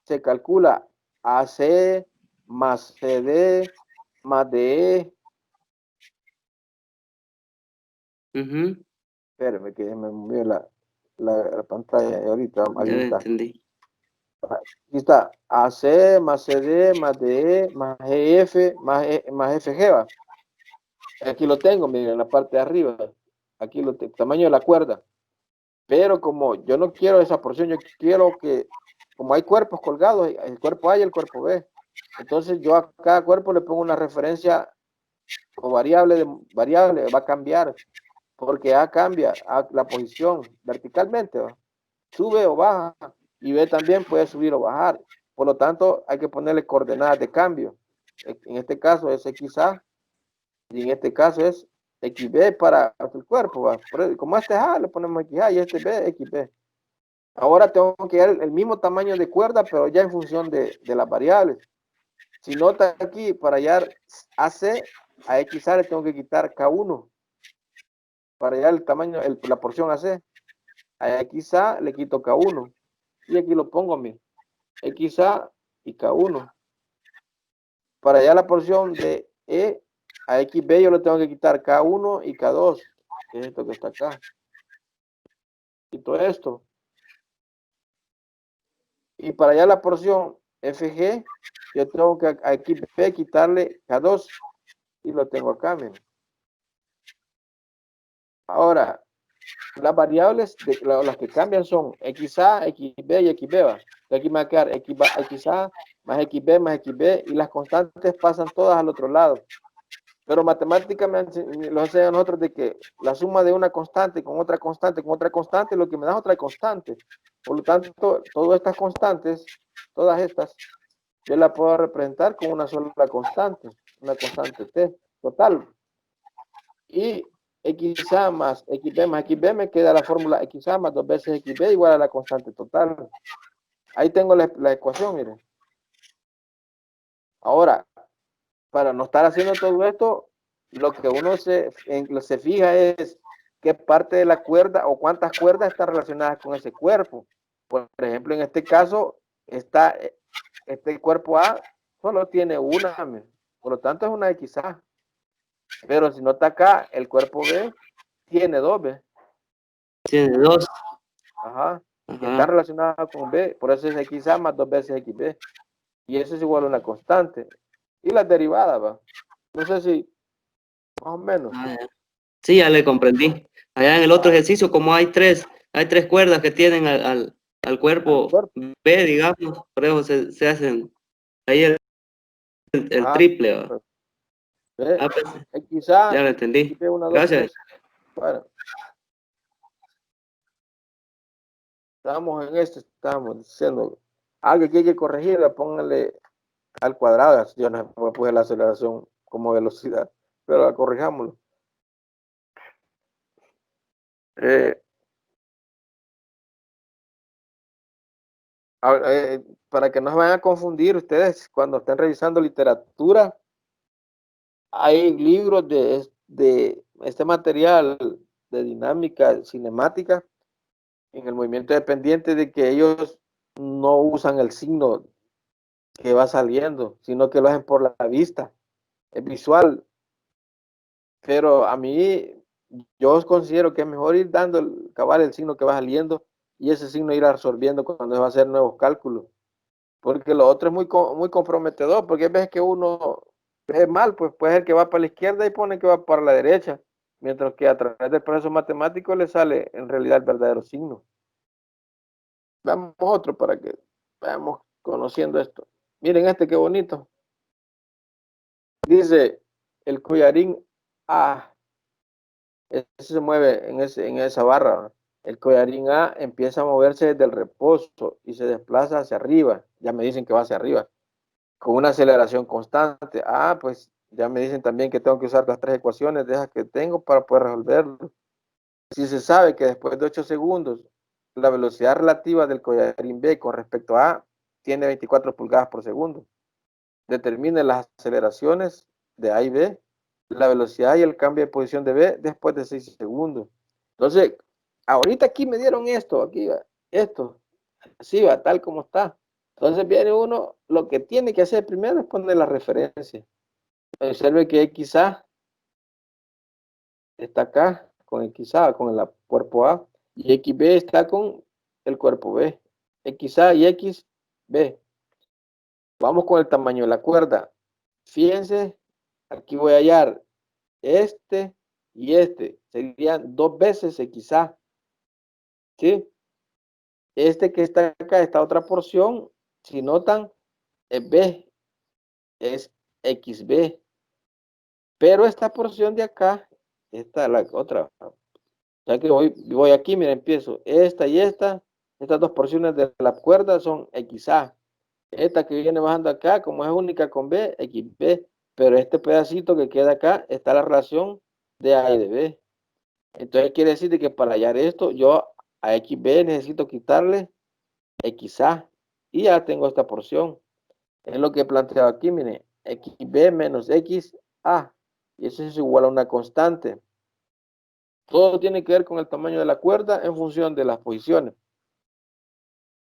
se calcula AC más CD más DE. Espérame que me movió la pantalla ahorita. Ya Ahí lo está. entendí. Aquí está AC más CD más DE más GF más FG. ¿Va? Aquí lo tengo, miren, en la parte de arriba. Aquí lo tengo, tamaño de la cuerda. Pero como yo no quiero esa porción, yo quiero que, como hay cuerpos colgados, el cuerpo A y el cuerpo B. Entonces yo a cada cuerpo le pongo una referencia o variable, va a cambiar, porque A cambia la posición verticalmente, ¿va? Sube o baja, y B también puede subir o bajar. Por lo tanto, hay que ponerle coordenadas de cambio. En este caso es XA, y en este caso es XB para el cuerpo, ¿va? Como este es A, le ponemos XA y este B, XB. Ahora tengo que dar el mismo tamaño de cuerda, pero ya en función de las variables. Si nota aquí, para hallar AC, a XA le tengo que quitar K1. Para hallar el tamaño, la porción AC. A XA le quito K1. Y aquí lo pongo, mi XA y K1. Para hallar la porción de E a XB yo le tengo que quitar K1 y K2. Que es esto que está acá. Quito esto. Y para hallar la porción FG, yo tengo que a XB quitarle K2. Y lo tengo acá, miren. Ahora, las variables, las que cambian son XA, XB y XB. ¿Va? Aquí me va a quedar XA más XB más XB y las constantes pasan todas al otro lado. Pero matemáticamente nos enseñan a nosotros de que la suma de una constante con otra constante con otra constante, lo que me da es otra constante. Por lo tanto, todas estas constantes, todas estas, yo la puedo representar con una sola constante, una constante t total. Y xa más xb me queda la fórmula xa más 2 veces xb igual a la constante total. Ahí tengo la ecuación, miren. Ahora, para no estar haciendo todo esto, lo que uno se fija es qué parte de la cuerda o cuántas cuerdas están relacionadas con ese cuerpo. Por ejemplo, en este caso, este cuerpo A solo tiene una, por lo tanto es una XA. Pero si nota acá, el cuerpo B tiene dos, ¿ve? Tiene dos. Ajá. Ajá. Está relacionada con B, por eso es XA más 2 veces XB. Y eso es igual a una constante. Y las derivadas, va. No sé si, más o menos. Ah, ya. Sí, ya le comprendí. Allá en el otro ejercicio, como hay tres cuerdas que tienen al cuerpo B, digamos, por eso se hacen ahí el triple. ¿Va? Ah, pues, Quizá ya lo entendí. XB 1, 2, Gracias. 3. Bueno, estamos en esto, estamos diciendo algo que hay que corregir, póngale al cuadrado. Yo no puse la aceleración como velocidad, pero corrijámoslo. Para que no se vayan a confundir ustedes cuando estén revisando literatura, hay libros de este material de dinámica cinemática en el movimiento dependiente, de que ellos no usan el signo que va saliendo, sino que lo hacen por la vista, es visual. Pero a mí, yo considero que es mejor ir dando el signo que va saliendo y ese signo ir absorbiendo cuando se va a hacer nuevos cálculos. Porque lo otro es muy comprometedor, porque ves que uno ve mal, pues puede ser que va para la izquierda y pone que va para la derecha, mientras que a través del proceso matemático le sale en realidad el verdadero signo. Veamos otro para que vayamos conociendo esto. Miren este qué bonito. Dice el collarín A. Ese se mueve en esa barra. El collarín A empieza a moverse desde el reposo y se desplaza hacia arriba. Ya me dicen que va hacia arriba, con una aceleración constante. Ah, pues ya me dicen también que tengo que usar las tres ecuaciones de esas que tengo para poder resolverlo. Si se sabe que después de 8 segundos la velocidad relativa del collarín B con respecto a A tiene 24 pulgadas por segundo, determine las aceleraciones de A y B, la velocidad y el cambio de posición de B después de 6 segundos. Entonces, ahorita aquí me dieron esto, aquí va, esto, así va, tal como está. Entonces viene uno, lo que tiene que hacer primero es poner la referencia. Observe que XA está acá con XA, con el cuerpo A, y XB está con el cuerpo B. XA y XB. Vamos con el tamaño de la cuerda. Fíjense, aquí voy a hallar este y este. Serían 2 veces XA. ¿Sí? Este que está acá, esta otra porción, si notan, es B, es XB. Pero esta porción de acá, esta es la otra. Ya que voy aquí, mira, empiezo. Esta y estas dos porciones de la cuerda son XA. Esta que viene bajando acá, como es única con B, XB. Pero este pedacito que queda acá, está la relación de A y de B. Entonces quiere decir que para hallar esto, yo a XB necesito quitarle XA. Y ya tengo esta porción. Es lo que he planteado aquí, miren. XB menos XA. Y eso es igual a una constante. Todo tiene que ver con el tamaño de la cuerda en función de las posiciones.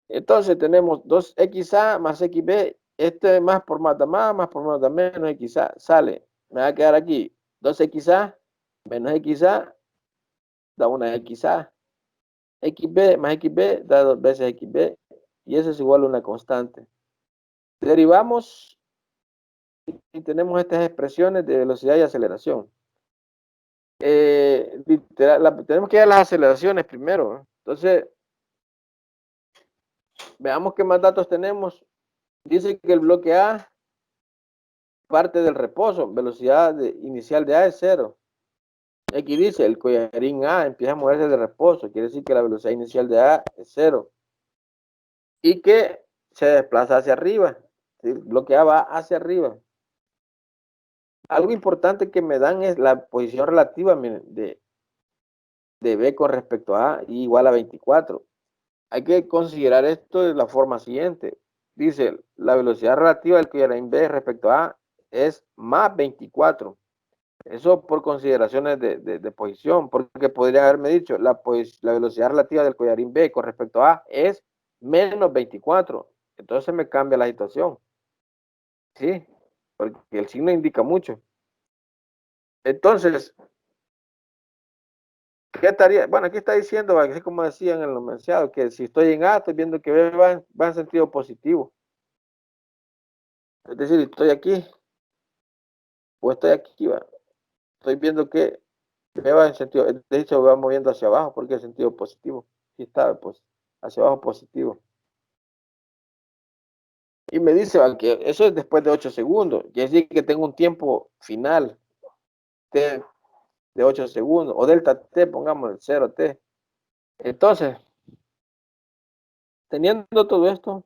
Entonces tenemos 2XA más XB. Este más por más da más por más da menos XA. Sale. Me va a quedar aquí 2XA menos XA da una XA. XB más XB da 2 veces XB. Y eso es igual a una constante. Derivamos y tenemos estas expresiones de velocidad y aceleración. Tenemos que ver las aceleraciones primero. Entonces, veamos qué más datos tenemos. Dice que el bloque A parte del reposo, velocidad inicial de A es 0. Aquí dice, el collarín A empieza a moverse de reposo, quiere decir que la velocidad inicial de A es 0. y que se desplaza hacia arriba. ¿Sí? Lo que A va hacia arriba. Algo importante que me dan es la posición relativa de B con respecto a A igual a 24. Hay que considerar esto de la forma siguiente. Dice, la velocidad relativa del collarín B respecto a A es más 24. Eso por consideraciones de posición, porque podría haberme dicho, la velocidad relativa del collarín B con respecto a A es menos 24. Entonces me cambia la situación. ¿Sí? Porque el signo indica mucho. Entonces, ¿qué estaría? Bueno, aquí está diciendo, así como decían en el enunciado, que si estoy en A, estoy viendo que B va en sentido positivo. Es decir, estoy aquí o estoy aquí, va. Estoy viendo que B va en sentido, de hecho va moviendo hacia abajo porque es sentido positivo. Aquí está, pues, hacia abajo positivo. Y me dice que eso es después de 8 segundos. Quiere decir que tengo un tiempo final T de 8 segundos, o delta T, pongamos el 0T. Entonces, teniendo todo esto,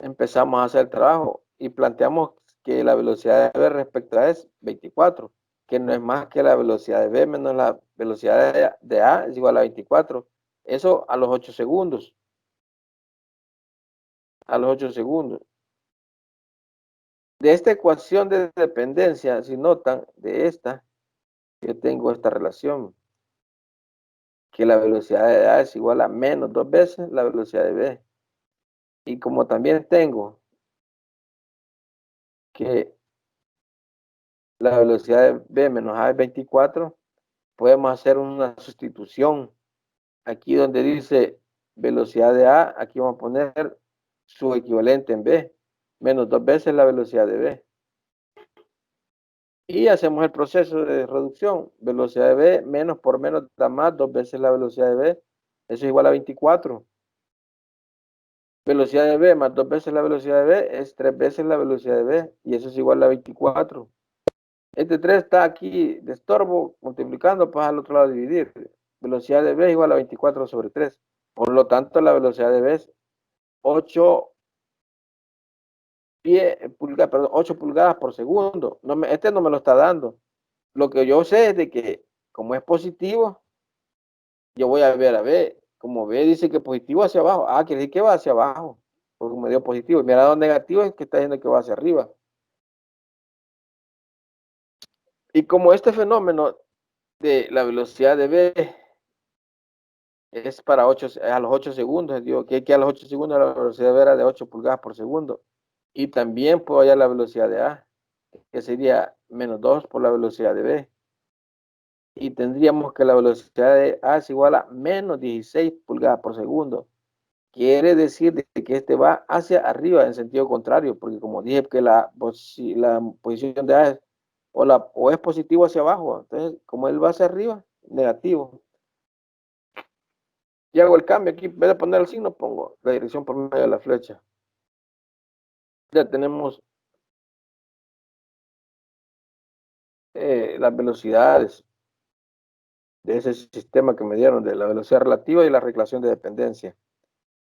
empezamos a hacer el trabajo y planteamos que la velocidad de B respecto a A es 24, que no es más que la velocidad de B menos la velocidad de A es igual a 24. Eso a los 8 segundos. A los 8 segundos. De esta ecuación de dependencia, si notan, de esta, yo tengo esta relación, que la velocidad de A es igual a menos 2 veces la velocidad de B. Y como también tengo que la velocidad de B menos A es 24, podemos hacer una sustitución. Aquí donde dice velocidad de A, aquí vamos a poner su equivalente en B, menos 2 veces la velocidad de B. Y hacemos el proceso de reducción. Velocidad de B menos por menos da más, 2 veces la velocidad de B. Eso es igual a 24. Velocidad de B más 2 veces la velocidad de B es 3 veces la velocidad de B. Y eso es igual a 24. Este 3 está aquí de estorbo, multiplicando, pues al otro lado dividir. Velocidad de B es igual a 24 sobre 3. Por lo tanto, la velocidad de B es 8 pulgadas por segundo. Este no me lo está dando. Lo que yo sé es de que, como es positivo, yo voy a ver a B. Como B dice que positivo hacia abajo. Quiere decir que va hacia abajo. Porque me dio positivo. Mi lado negativo es que está diciendo que va hacia arriba. Y como este fenómeno de la velocidad de B es para a los 8 segundos, digo que a los 8 segundos la velocidad de B era de 8 pulgadas por segundo. Y también puedo hallar la velocidad de A, que sería menos 2 por la velocidad de B. Y tendríamos que la velocidad de A es igual a menos 16 pulgadas por segundo. Quiere decir que este va hacia arriba en sentido contrario, porque como dije que la posición de A es o es positivo hacia abajo, entonces como él va hacia arriba, negativo. Y hago el cambio aquí, en vez de poner el signo, pongo la dirección por medio de la flecha. Ya tenemos las velocidades de ese sistema que me dieron, de la velocidad relativa y la relación de dependencia.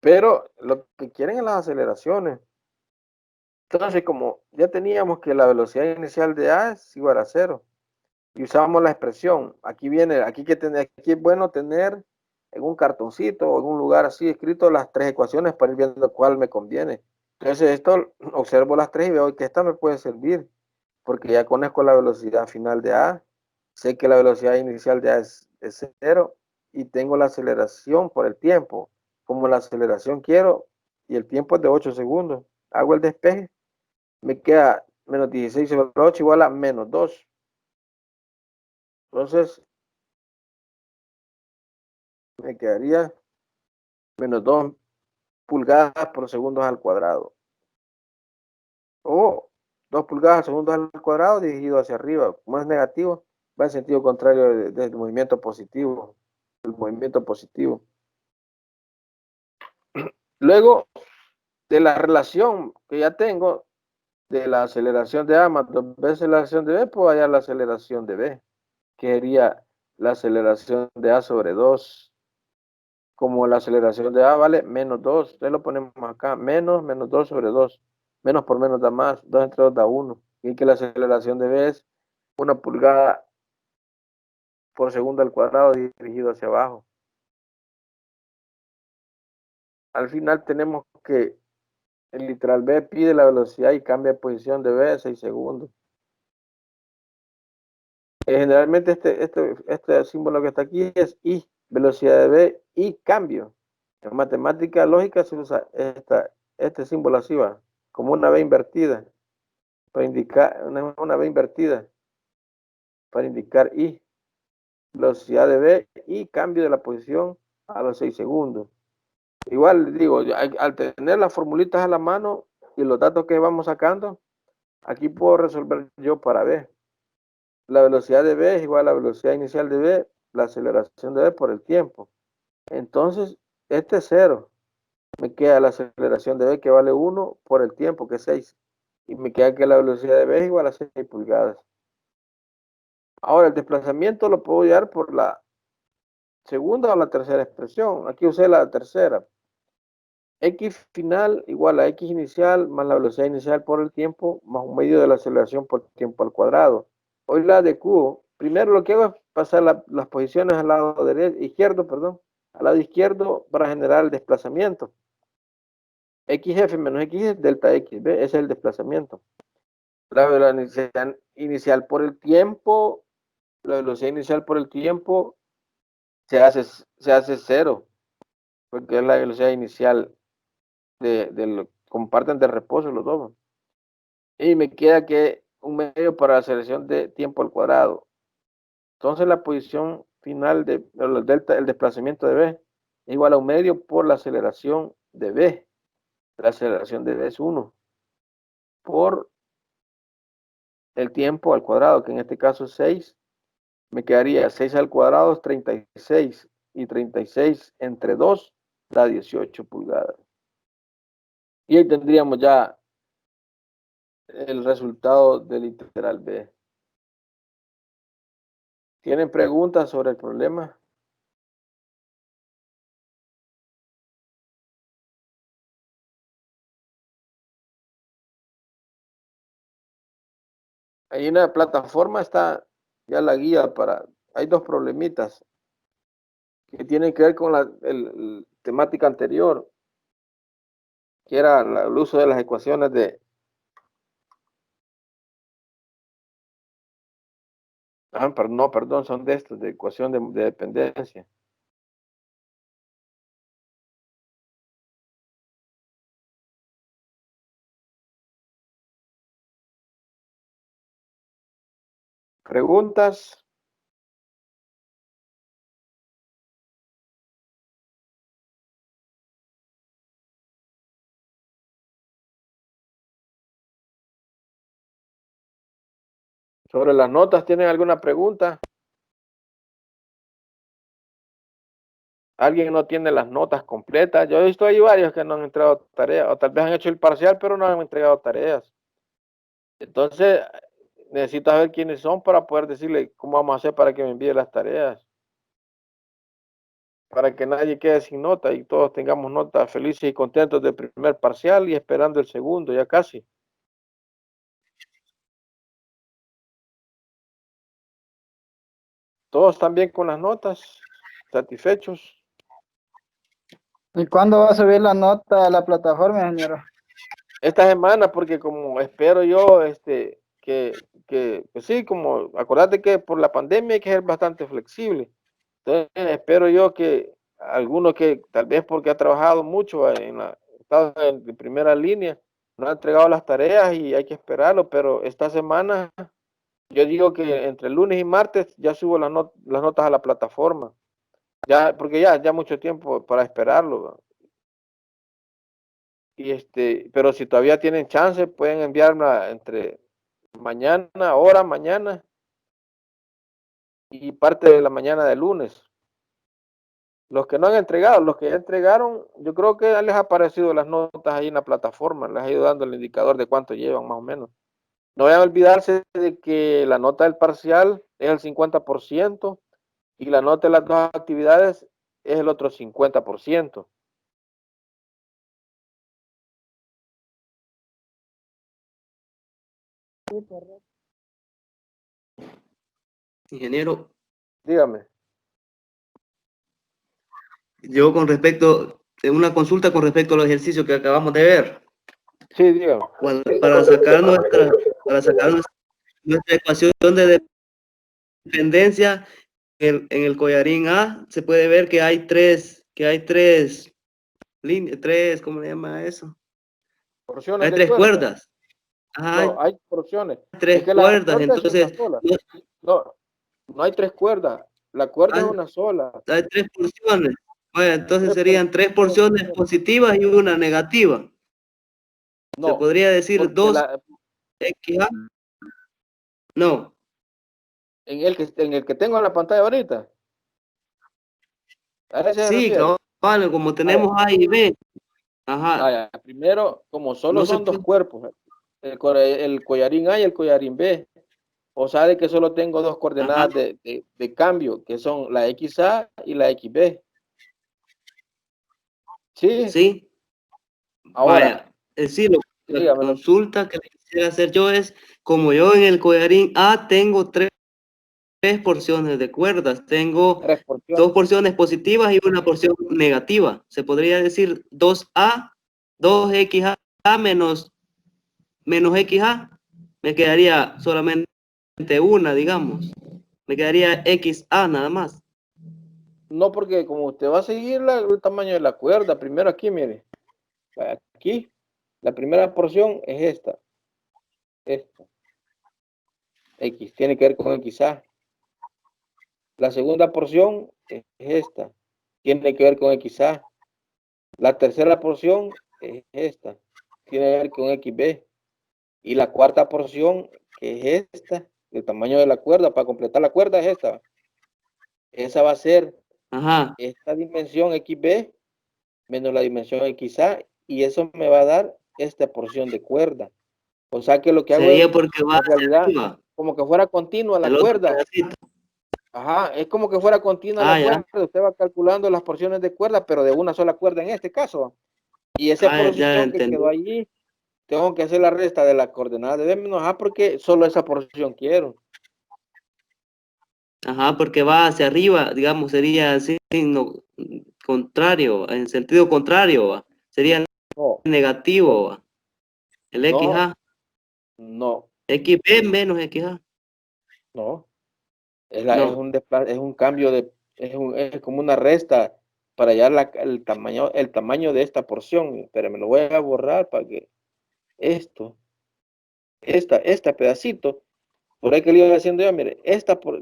Pero lo que quieren es las aceleraciones. Entonces, como ya teníamos que la velocidad inicial de A es igual a 0, y usamos la expresión, aquí es bueno tener en un cartoncito o en un lugar así escrito las 3 ecuaciones para ir viendo cuál me conviene. Entonces, esto observo las 3 y veo que esta me puede servir, porque ya conozco la velocidad final de A, sé que la velocidad inicial de A es 0 y tengo la aceleración por el tiempo. Como la aceleración quiero y el tiempo es de 8 segundos, hago el despeje, me queda menos 16 sobre 8 igual a menos 2. Entonces, me quedaría menos 2 pulgadas por segundo al cuadrado. O 2 pulgadas segundos al cuadrado dirigido hacia arriba. Como es negativo, va en sentido contrario del movimiento positivo. El movimiento positivo. Luego de la relación que ya tengo de la aceleración de A más 2 veces la aceleración de B, puedo hallar la aceleración de B, que sería la aceleración de A sobre 2 como la aceleración de A vale menos 2. Entonces lo ponemos acá, menos 2 sobre 2. Menos por menos da más, 2 entre 2 da 1. Y que la aceleración de B es 1 pulgada por segundo al cuadrado dirigido hacia abajo. Al final tenemos que el literal B pide la velocidad y cambia de posición de B a 6 segundos. Generalmente este símbolo que está aquí es I, velocidad de B y cambio. En matemática lógica se usa este símbolo así va, como una B invertida, para indicar una B invertida, para indicar I, velocidad de B y cambio de la posición a los 6 segundos. Igual digo, al tener las formulitas a la mano y los datos que vamos sacando, aquí puedo resolver yo para B. La velocidad de B es igual a la velocidad inicial de B, la aceleración de B por el tiempo. Entonces, este es 0. Me queda la aceleración de B que vale 1 por el tiempo, que es 6. Y me queda que la velocidad de B es igual a 6 pulgadas. Ahora, el desplazamiento lo puedo hallar por la segunda o la tercera expresión. Aquí usé la tercera. X final igual a X inicial más la velocidad inicial por el tiempo más un medio de la aceleración por tiempo al cuadrado. Hoy la de Q, primero lo que hago es pasar las posiciones al lado izquierdo, al lado izquierdo para generar el desplazamiento. XF menos X es delta X, ¿ve? Ese es el desplazamiento. La velocidad inicial por el tiempo, la velocidad inicial por el tiempo se hace 0, porque es la velocidad inicial comparten de reposo los dos. Y me queda que un medio para la aceleración de tiempo al cuadrado. Entonces la posición final de delta, el desplazamiento de B es igual a un medio por la aceleración de B. La aceleración de B es 1 por el tiempo al cuadrado, que en este caso es 6. Me quedaría 6 al cuadrado es 36 y 36 entre 2 da 18 pulgadas. Y ahí tendríamos ya el resultado del literal B. ¿Tienen preguntas sobre el problema? Hay una plataforma, está ya la guía hay dos problemitas que tienen que ver con la temática anterior, que era el uso de las ecuaciones de... perdón, son de estos, de ecuación de dependencia. ¿Preguntas? ¿Sobre las notas tienen alguna pregunta? ¿Alguien no tiene las notas completas? Yo he visto ahí varios que no han entregado tareas, o tal vez han hecho el parcial, pero no han entregado tareas. Entonces, necesito saber quiénes son para poder decirle cómo vamos a hacer para que me envíe las tareas. Para que nadie quede sin nota y todos tengamos notas felices y contentos del primer parcial y esperando el segundo, ya casi. ¿Todos están bien con las notas? ¿Satisfechos? ¿Y cuándo va a subir la nota a la plataforma, señora? Esta semana, porque como espero yo, pues sí, como acordate que por la pandemia hay que ser bastante flexible. Entonces espero yo que alguno que tal vez porque ha trabajado mucho estado en primera línea, no ha entregado las tareas y hay que esperarlo, pero esta semana yo digo que entre lunes y martes ya subo las notas a la plataforma. Ya, porque ya mucho tiempo para esperarlo. Y pero si todavía tienen chance, pueden enviarla entre mañana y parte de la mañana de lunes. Los que no han entregado, los que ya entregaron, yo creo que les ha aparecido las notas ahí en la plataforma, les ha ido dando el indicador de cuánto llevan más o menos. No vayan a olvidarse de que la nota del parcial es el 50% y la nota de las dos actividades es el otro 50%. Ingeniero, Dígame. yo con respecto, una consulta con respecto a los ejercicios que acabamos de ver. Sí, dígame. Para sacar nuestra ecuación de dependencia, en el collarín A se puede ver que hay tres líneas, ¿cómo le llama eso? Porciones Hay de tres cuerda. cuerdas. Ajá, No, hay porciones. tres Es que la cuerdas, cuerda es una entonces sola. No, no hay tres cuerdas. La cuerda es una sola. hay tres porciones. Bueno, entonces Tres serían tres porciones positivas y una negativa. Se No, podría decir porque 2XA. No. en el que tengo en la pantalla ahorita. ¿A ese se Sí, refiere? cabal, como tenemos A y B. Ajá. Vaya, primero, como solo No se son dos puede. cuerpos, el collarín A y el collarín B, o sabe que solo tengo dos Ajá. coordenadas de cambio, que son la XA y la XB. Sí, Sí. ahora, Vaya. Sí, la dígamelo. consulta que quisiera hacer yo es, como yo en el collarín A tengo tres porciones de cuerdas, tengo Tres porciones. dos porciones positivas y una porción negativa. Se podría decir 2A, 2XA menos XA. Me quedaría solamente una, digamos. Me quedaría XA nada más. No, porque como usted va a seguir el tamaño de la cuerda, primero aquí, mire, aquí, la primera porción es esta, X, tiene que ver con XA. La segunda porción es esta, tiene que ver con XA. La tercera porción es esta, tiene que ver con XB. Y la cuarta porción, que es esta, el tamaño de la cuerda, para completar la cuerda es esta. Esa va a ser Ajá. esta dimensión XB menos la dimensión XA, y eso me va a dar esta porción de cuerda. O sea que lo que hago es, Sería porque va en hacia realidad, arriba. como que fuera continua la El otro cuerda. pedacito. Ajá, es como que fuera continua la Ah, ya. cuerda. Usted va calculando las porciones de cuerda, pero de una sola cuerda en este caso. Y esa Ah, ya porción que entendí. quedó allí, tengo que hacer la resta de la coordenada de B menos A porque solo esa porción quiero. Ajá, porque va hacia arriba, digamos, sería así, contrario, en sentido contrario, ¿va? Sería No, negativo, ¿va? El no, XA, no, XB menos XA. no. No. Es un cambio es como una resta para hallar el tamaño de esta porción. Pero me lo voy a borrar para que esto, este pedacito, por ahí que le iba haciendo yo, mire,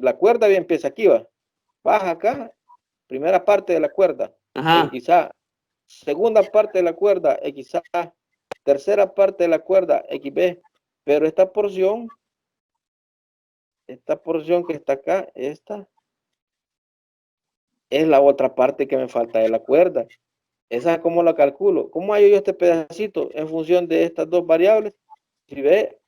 la cuerda bien empieza aquí, va. Baja acá, primera parte de la cuerda, Ajá. XA, segunda parte de la cuerda, XA, tercera parte de la cuerda, XB, pero esta porción que está acá, esta, es la otra parte que me falta de la cuerda. Esa, ¿cómo la calculo? ¿Cómo hallo yo este pedacito en función de estas dos variables? Si ve,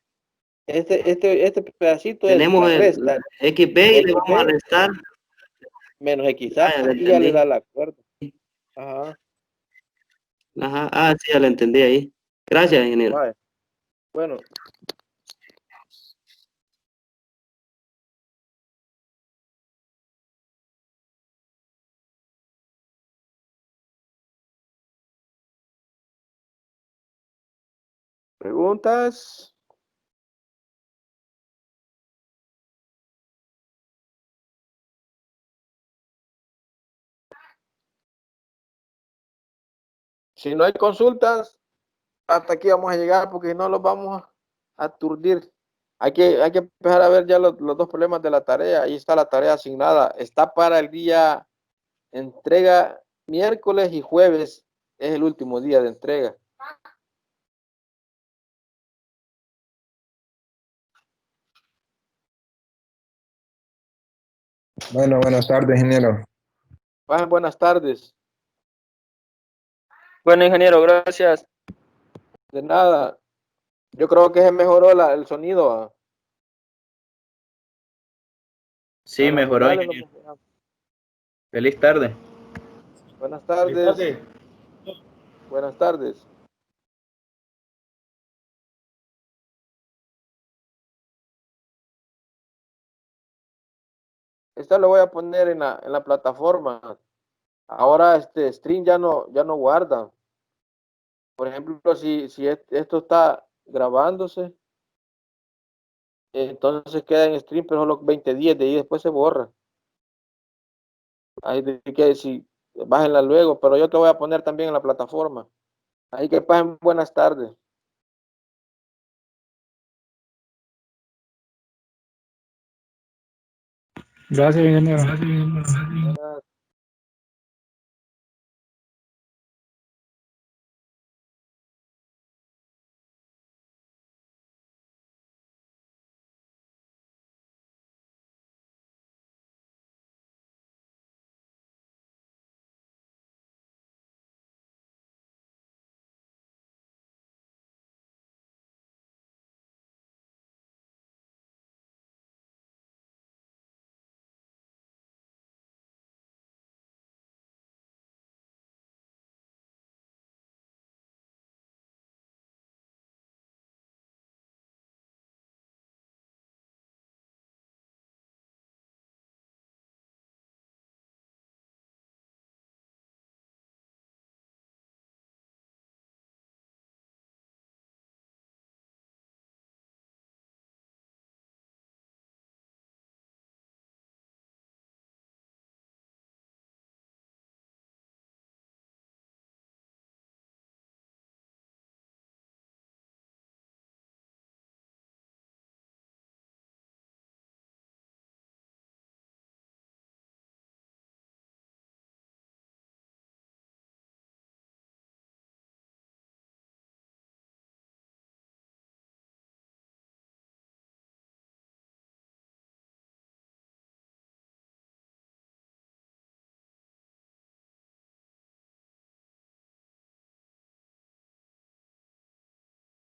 este pedacito es Tenemos la el resta, XB y le vamos a XB restar. menos Ah, XA ya lo y ya le da entendí. la cuerda. Ajá, Ajá. Ah, sí, ya lo entendí ahí. Gracias, ingeniero. vale. Bueno, preguntas. Si no hay consultas, hasta aquí vamos a llegar porque no los vamos a aturdir. Hay que empezar a ver ya los dos problemas de la tarea. Ahí está la tarea asignada. Está para el día entrega miércoles y jueves. Es el último día de entrega. Bueno, buenas tardes, ingeniero. Buenas tardes. Bueno, ingeniero, gracias. De nada. Yo creo que se mejoró el sonido. Sí, A las mejoró, finales no ingeniero. funcionaba. Feliz tarde. Buenas tardes. Buenas tardes. Esta lo voy a poner en la plataforma. Ahora este stream ya no guarda. Por ejemplo, si esto está grabándose, entonces queda en stream, pero solo 20 días de ahí después se borra. Ahí de que si bájenla luego, pero yo te voy a poner también en la plataforma. Ahí que pasen buenas tardes. Gracias, ingeniero. Buenas